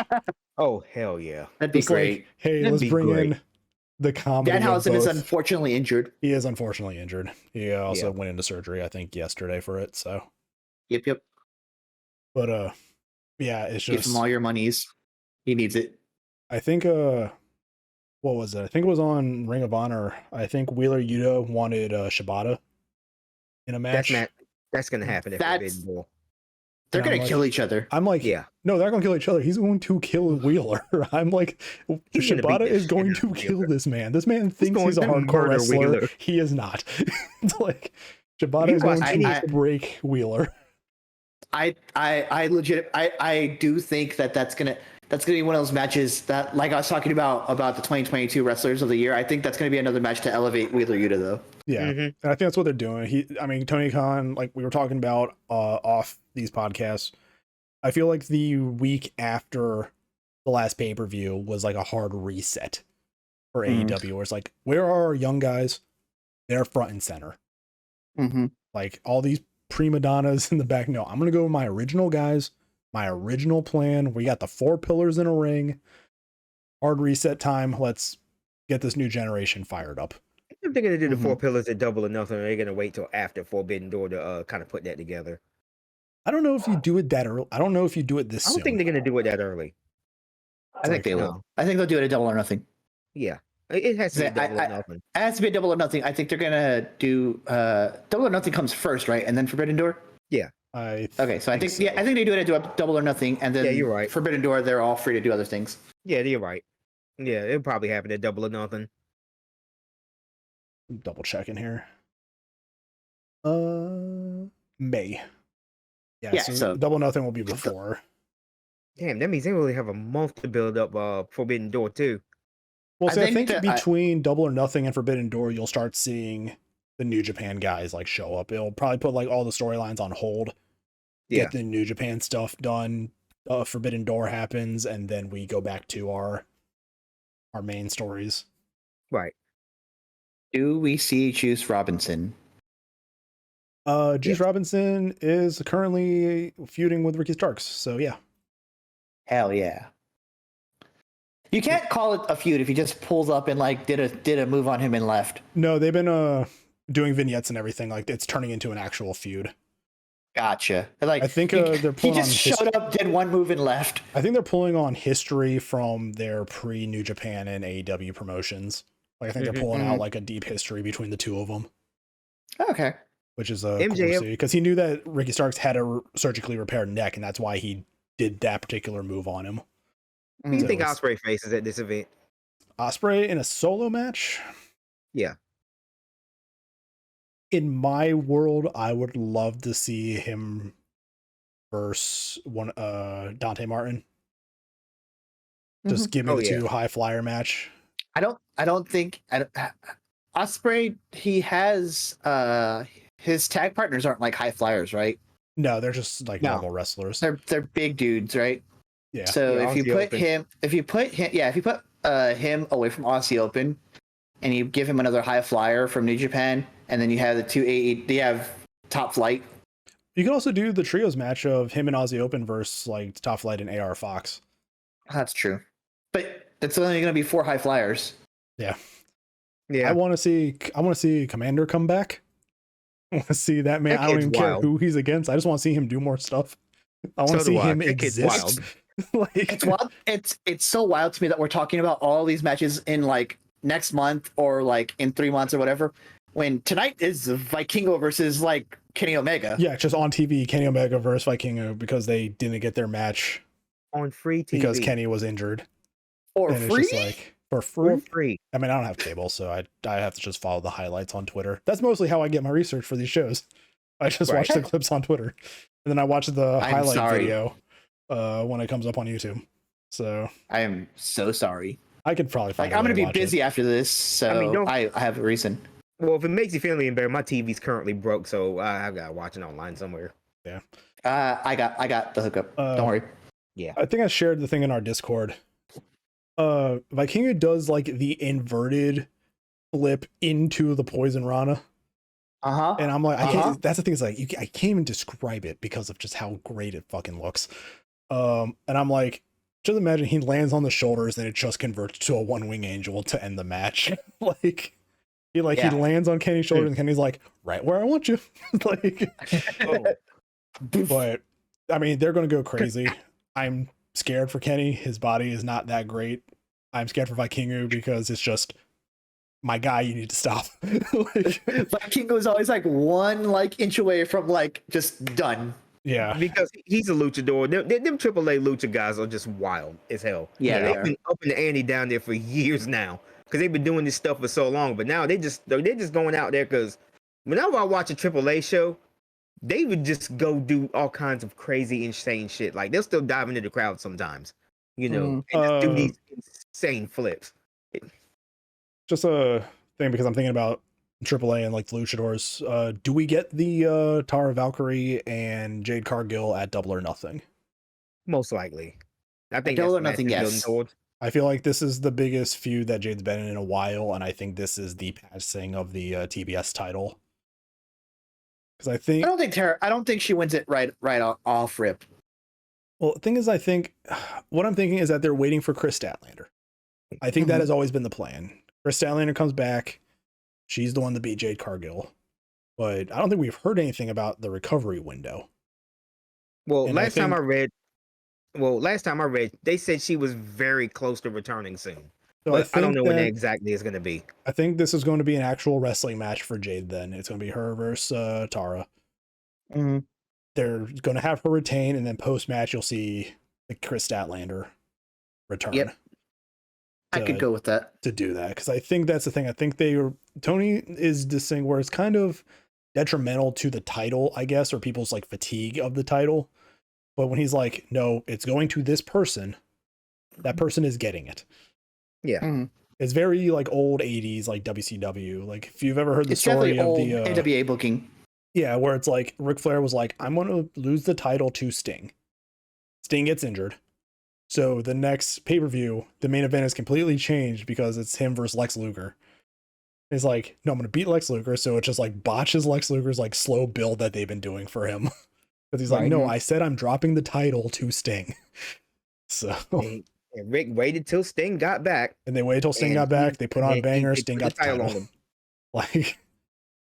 Oh hell yeah, that'd be great. Like, hey, let's bring in the comedy. Danhausen is unfortunately injured. He is unfortunately injured. He also went into surgery, I think, yesterday for it. So. Yep. But yeah, it's just give him all your monies. He needs it. I think what was it? I think it was on Ring of Honor. I think Wheeler Yuta wanted Shibata in a match. That's gonna happen. They're gonna kill each other. I'm like, no, they're gonna kill each other. He's going to kill Wheeler. I'm like, Shibata is going to kill this man. This man thinks he's a hardcore wrestler. Wheeler. He is not. It's like Shibata is going to break Wheeler. I legit I do think that's gonna that's going to be one of those matches that, like I was talking about the 2022 wrestlers of the year. I think that's going to be another match to elevate Wheeler Yuta, though. Yeah, and I think that's what they're doing. Tony Khan, like we were talking about off these podcasts, I feel like the week after the last pay-per-view was like a hard reset for AEW, where it's like, where are our young guys? They're front and center. Like all these prima donnas in the back. No, I'm going to go with my original guys, my original plan. We got the 4 pillars in a ring. Hard reset time. Let's get this new generation fired up. If they're going to do the 4 pillars at Double or Nothing, or they're going to wait till after Forbidden Door to kind of put that together. I don't know if you do it that early. I don't know if you do it this soon. I don't think they're going to do it that early. I think they will. I think they'll do it at Double or Nothing. Yeah. It has to be Double or Nothing. It has to be a Double or Nothing. I think they're going to do Double or Nothing comes first, right? And then Forbidden Door? Yeah. Okay, so I think they do it at Double or Nothing, and then you're right. Forbidden Door, they're all free to do other things. Yeah, you're right. Yeah, it'll probably happen at Double or Nothing. Double checking here. May. Yeah, so Double or Nothing will be before. Damn, that means they really have a month to build up Forbidden Door too. Well, so I think between Double or Nothing and Forbidden Door, you'll start seeing the New Japan guys like show up. It'll probably put like all the storylines on hold. Get the New Japan stuff done. Forbidden Door happens, and then we go back to our main stories. Right. Do we see Juice Robinson? Juice Robinson is currently feuding with Ricky Starks, so yeah. Hell yeah. You can't call it a feud if he just pulls up and like did a move on him and left. No, they've been doing vignettes and everything. Like it's turning into an actual feud. Gotcha. Like I think they're pulling. He just showed up, did one move, and left. I think they're pulling on history from their pre-New Japan and AEW promotions. Like I think they're pulling out like a deep history between the two of them. Okay. Which is cool to see, because he knew that Ricky Starks had a surgically repaired neck, and that's why he did that particular move on him. Who do you think Ospreay faces at this event? Ospreay in a solo match? Yeah. In my world, I would love to see him versus Dante Martin. Just give me the 2 high flyer match. I don't think Ospreay, he has his tag partners aren't like high flyers, right? No, they're just like normal wrestlers. They're big dudes, right? Yeah. So if you put him away from Aussie Open, and you give him another high flyer from New Japan, and then you have the 2 you have Top Flight. You can also do the trios match of him and Aussie Open versus like Top Flight and AR Fox. That's true, but that's only going to be 4 high flyers. Yeah. I want to see Commander come back. I want to see that man. I don't even care who he's against. I just want to see him do more stuff. I want to see him exist. Like, it's wild. It's so wild to me that we're talking about all these matches in like next month or like in 3 months or whatever, when tonight is Vikingo versus like Kenny Omega. Yeah, just on TV, Kenny Omega versus Vikingo, because they didn't get their match on free TV because Kenny was injured. For and free? It's just like, for free? For free. I mean, I don't have cable, so I have to just follow the highlights on Twitter. That's mostly how I get my research for these shows. I just watch the clips on Twitter, and then I watch the highlight video when it comes up on YouTube. So I am so sorry. I could probably find. Like, I'm going to be busy after this, so I have a reason. Well, if it makes you feel any better, my TV's currently broke, so I've got to watch it online somewhere. Yeah. I got the hookup. Don't worry. Yeah. I think I shared the thing in our Discord. Vikingo does like the inverted flip into the Poison Rana. And I'm like, I can't. That's the thing. Is like, I can't even describe it because of just how great it fucking looks. And I'm like, just imagine he lands on the shoulders and it just converts to a 1-wing angel to end the match. Like, he lands on Kenny's shoulders and Kenny's like, right where I want you. Like, but I mean, they're gonna go crazy. I'm scared for Kenny. His body is not that great. I'm scared for Vikingo because it's just, my guy, you need to stop. Like, Vikingo is always like 1 inch away from like just done. Yeah, because he's a luchador. Them AAA lucha guys are just wild as hell. Yeah, they've been up in the ante down there for years now, because they've been doing this stuff for so long. But now they're just going out there, because whenever I watch a AAA show, they would just go do all kinds of crazy, insane shit. Like, they'll still dive into the crowd sometimes. you know, Mhm. and just do these insane flips. Just a thing because I'm thinking about AAA and like the Luchadors. Do we get the Tara Valkyrie and Jade Cargill at Double or Nothing? Most likely. I think Double that's or Nothing, the match yes. building towards. I feel like this is the biggest feud that Jade's been in a while, and I think this is the passing of the TBS title. Because I I don't think she wins it right off rip. well, the thing is, I think what I'm thinking is that they're waiting for Chris Statlander. I think that has always been the plan. Chris Statlander comes back. She's the one to beat Jade Cargill. But I don't think we've heard anything about the recovery window. Well, And last time I read, they said she was very close to returning soon. So But I don't know when that that exactly is going to be. I think this is going to be an actual wrestling match for Jade then. It's going to be her versus Tara. Mhm. They're going to have her retain, and then post-match you'll see the Chris Statlander return. Yep. I could go with that. To do that, because I think that's the thing. I think Tony is this thing where it's kind of detrimental to the title, I guess, or people's like fatigue of the title. But when he's like, no, it's going to this person, that person is getting it. Yeah. Mm-hmm. It's very like old 80s, like WCW. Like if you've ever heard the It's story of definitely the old NWA booking. yeah, where it's like Ric Flair was like, I'm going to lose the title to Sting. Sting gets injured. So the next pay-per-view, the main event is completely changed because it's him versus Lex Luger. He's like, no, I'm going to beat Lex Luger. So it just like botches Lex Luger's like slow build that they've been doing for him. Because he's like, no, I said I'm dropping the title to Sting. So And Rick waited till Sting got back. and they waited till Sting got back. They put on a banger. Sting got the title. on him. Like,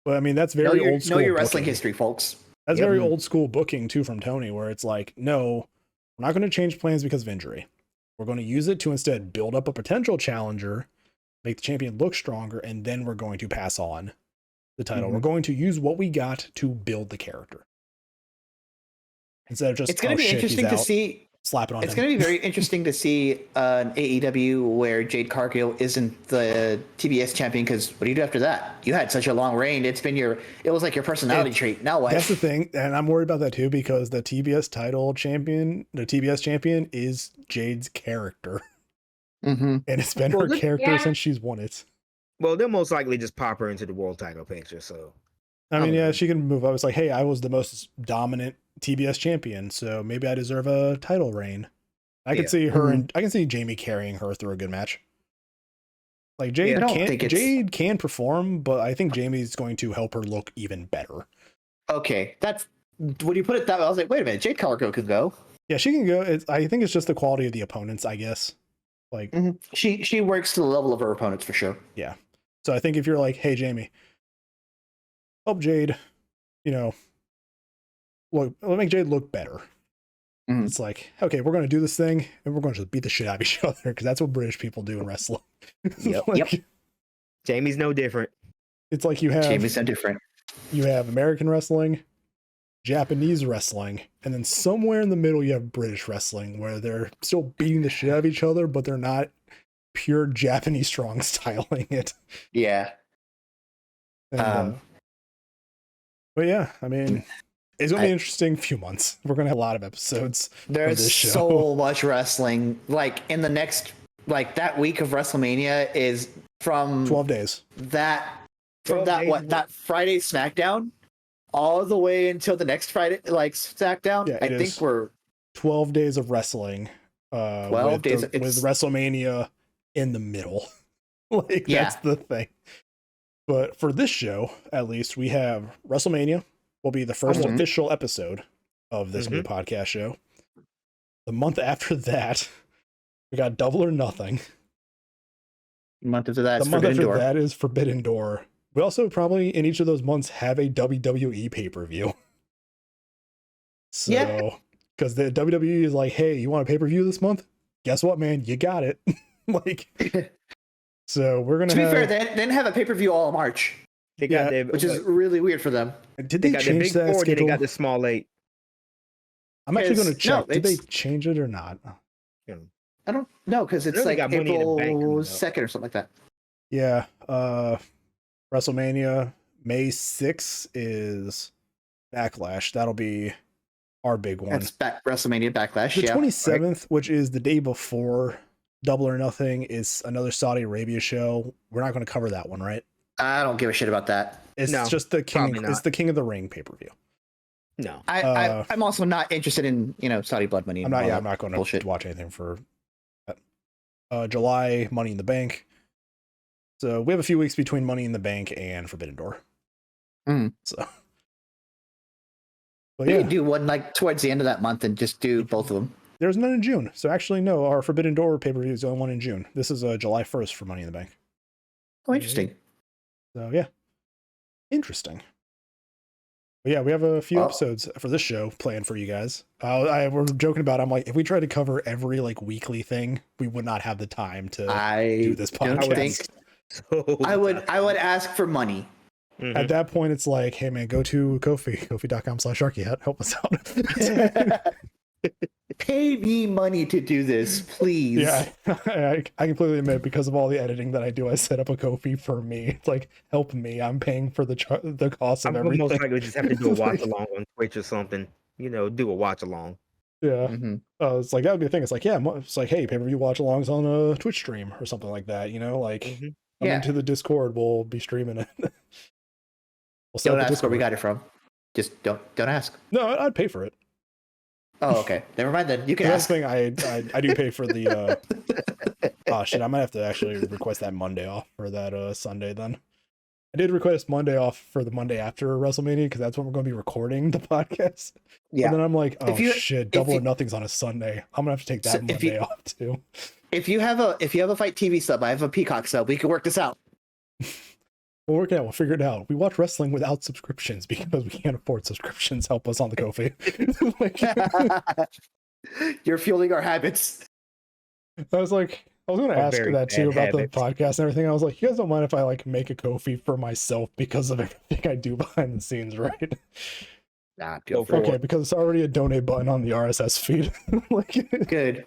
but I mean, that's very old school. Know your wrestling booking. history, folks. That's very old school booking too from Tony, where it's like, no, we're not going to change plans because of injury. We're going to use it to instead build up a potential challenger, make the champion look stronger, and then we're going to pass on the title. We're going to use what we got to build the character. Instead of just, it's going to be interesting to see. Slap it on It's him. going to be very interesting to see an AEW where Jade Cargill isn't the TBS champion, because what do you do after that? You had such a long reign. It was like your personality trait. Now what? That's the thing, and I'm worried about that too, because the TBS champion is Jade's character. Mm-hmm. And it's been her character since she's won it. Well, they'll most likely just pop her into the world title picture. So, I mean, yeah, she can move up. It's like, hey, I was the most dominant TBS champion, so maybe I deserve a title reign. I can see her, and I can see Jamie carrying her through a good match. Like Jade Jade can perform, but I think Jamie's going to help her look even better. Okay, that's when you put it that way. I was like, wait a minute, Jade Cargill can go. Yeah, she can go. I think it's just the quality of the opponents, I guess. Like she works to the level of her opponents for sure. Yeah. So I think if you're like, hey Jamie, help Jade, look, make Jade look better. It's like, okay, we're going to do this thing and we're going to just beat the shit out of each other, because that's what British people do in wrestling. Yep. Jamie's no different. It's like Jamie's no different. You have American wrestling, Japanese wrestling, and then somewhere in the middle you have British wrestling, where they're still beating the shit out of each other, but they're not pure Japanese strong styling it. Yeah. And, but yeah, I mean, it's going to be an interesting few months. We're going to have a lot of episodes. There's so much wrestling. Like in the next, like that week of WrestleMania is from 12 days. That Friday SmackDown all the way until the next Friday, like SmackDown. Yeah, I think we're 12 days of wrestling. 12 days with WrestleMania in the middle. That's the thing. But for this show, at least, we have WrestleMania will be the first official episode of this new podcast show. The month after that, we got Double or Nothing. The month after that, that is Forbidden Door. We also probably in each of those months have a WWE pay-per-view. So, because the WWE is like, hey, you want a pay-per-view this month? Guess what, man? You got it. So we're gonna. To be fair, they didn't have a pay-per-view all March. They got which is really weird for them. Did they change that schedule? They got the small 8. I'm actually going to check. Did they change it or not? I don't know, because it's like April 2nd or something like that. Yeah. WrestleMania May 6th is Backlash. That'll be our big one. That's WrestleMania Backlash. The yeah, 27th, right? which is the day before Double or Nothing, is another Saudi Arabia show. We're not going to cover that one, right? I don't give a shit about that. It's No, just the King. probably not. It's the King of the Ring pay-per-view. No. I'm also not interested in Saudi blood money. I'm not. Yeah, I'm not going to watch anything for that. July Money in the Bank. So we have a few weeks between Money in the Bank and Forbidden Door. So, but We yeah, could do one like towards the end of that month and just do both of them. there's none in June. So actually, no, our Forbidden Door pay-per-view is the only one in June. This is July 1st for Money in the Bank. Oh, interesting. So yeah, interesting. But yeah, we have a few episodes for this show planned for you guys. We're joking about. I'm like, if we tried to cover every like weekly thing, we would not have the time to do this don't podcast. think I would ask for money. At that point, it's like, hey man, go to Kofi.com/SharkyHat. Help us out. Pay me money to do this, please. Yeah, I completely admit, because of all the editing that I do, I set up a Kofi for me. It's like, help me. I'm paying for the cost of everything. Most likely just have to do a watch along on Twitch or something. Do a watch along. Yeah. It's like, that would be a thing. It's like, yeah, it's like, hey, pay-per-view watch alongs on a Twitch stream or something like that. Like, come into the Discord, we'll be streaming it. Don't ask where we got it from. Just don't ask. No, I'd pay for it. Oh, okay. Never mind then. You can That's ask. the thing. I do pay for the. Oh shit! I might have to actually request that Monday off for that Sunday. Then I did request Monday off for the Monday after WrestleMania because that's when we're going to be recording the podcast. Yeah. And then I'm like, oh shit! Double or you, Nothing's on a Sunday. I'm gonna have to take that Monday off too. If you have a Fight TV sub, I have a Peacock sub. We can work this out. We'll work it out. We'll figure it out. We watch wrestling without subscriptions because we can't afford subscriptions. Help us on the Kofi. You're fueling our habits. I was going to ask that too about the podcast and everything. I was like, you guys don't mind if I like make a Kofi for myself because of everything I do behind the scenes, right? Nah, okay, because it's already a donate button on the RSS feed. Good.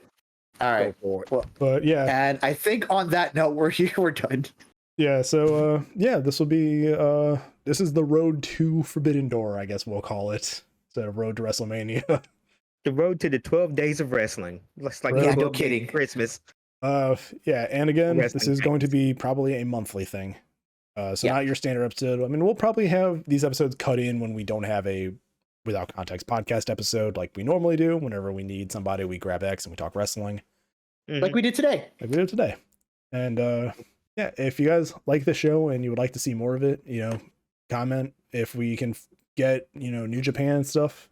All right. Well, but yeah. And I think on that note, we're done. Yeah, so this will be this is the road to Forbidden Door, I guess we'll call it. Instead of road to WrestleMania. The road to the 12 days of wrestling. Looks like no kidding. Christmas. Yeah, and again, Wrestling this is going to be probably a monthly thing. Not your standard episode. I mean, we'll probably have these episodes cut in when we don't have a Without Context podcast episode like we normally do. Whenever we need somebody, we grab X and we talk wrestling. Like we did today. And yeah, if you guys like the show and you would like to see more of it, comment if we can get, New Japan stuff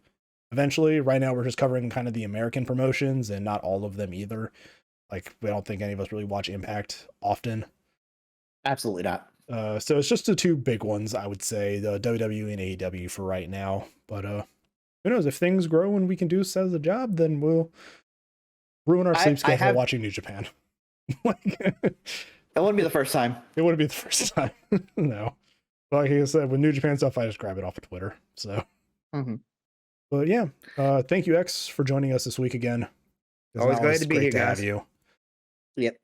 eventually. Right now, we're just covering kind of the American promotions and not all of them either. Like, we don't think any of us really watch Impact often. Absolutely not. So it's just the two big ones, I would say, the WWE and AEW for right now. But who knows? If things grow and we can do this as a job, then we'll ruin our sleep schedule watching New Japan. That wouldn't be the first time. It wouldn't be the first time. No. Like I said, with New Japan stuff, I just grab it off of Twitter. So, But yeah, thank you, X, for joining us this week again. Always glad to be here, guys. Have you. Yep.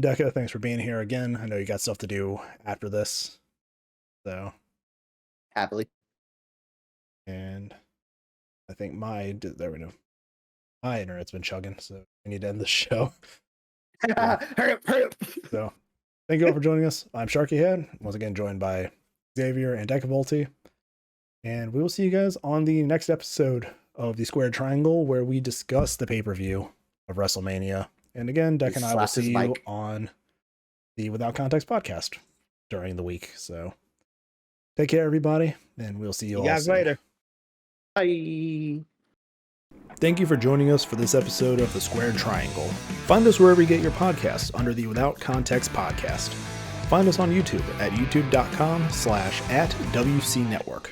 Deca, thanks for being here again. I know you got stuff to do after this. So. Happily. And I think there we go. My internet's been chugging, so we need to end the show. Hurry up. So, thank you all for joining us. I'm SharkyHat, once again joined by Xavier and Decavolty. And we will see you guys on the next episode of the Square Triangle, where we discuss the pay-per-view of WrestleMania. And again, Deca and I will see you on the Without Context podcast during the week. So, take care, everybody, and we'll see you all guys later. Bye. Thank you for joining us for this episode of The Squared Triangle. Find us wherever you get your podcasts under the Without Context podcast. Find us on YouTube at youtube.com/@WCNetwork.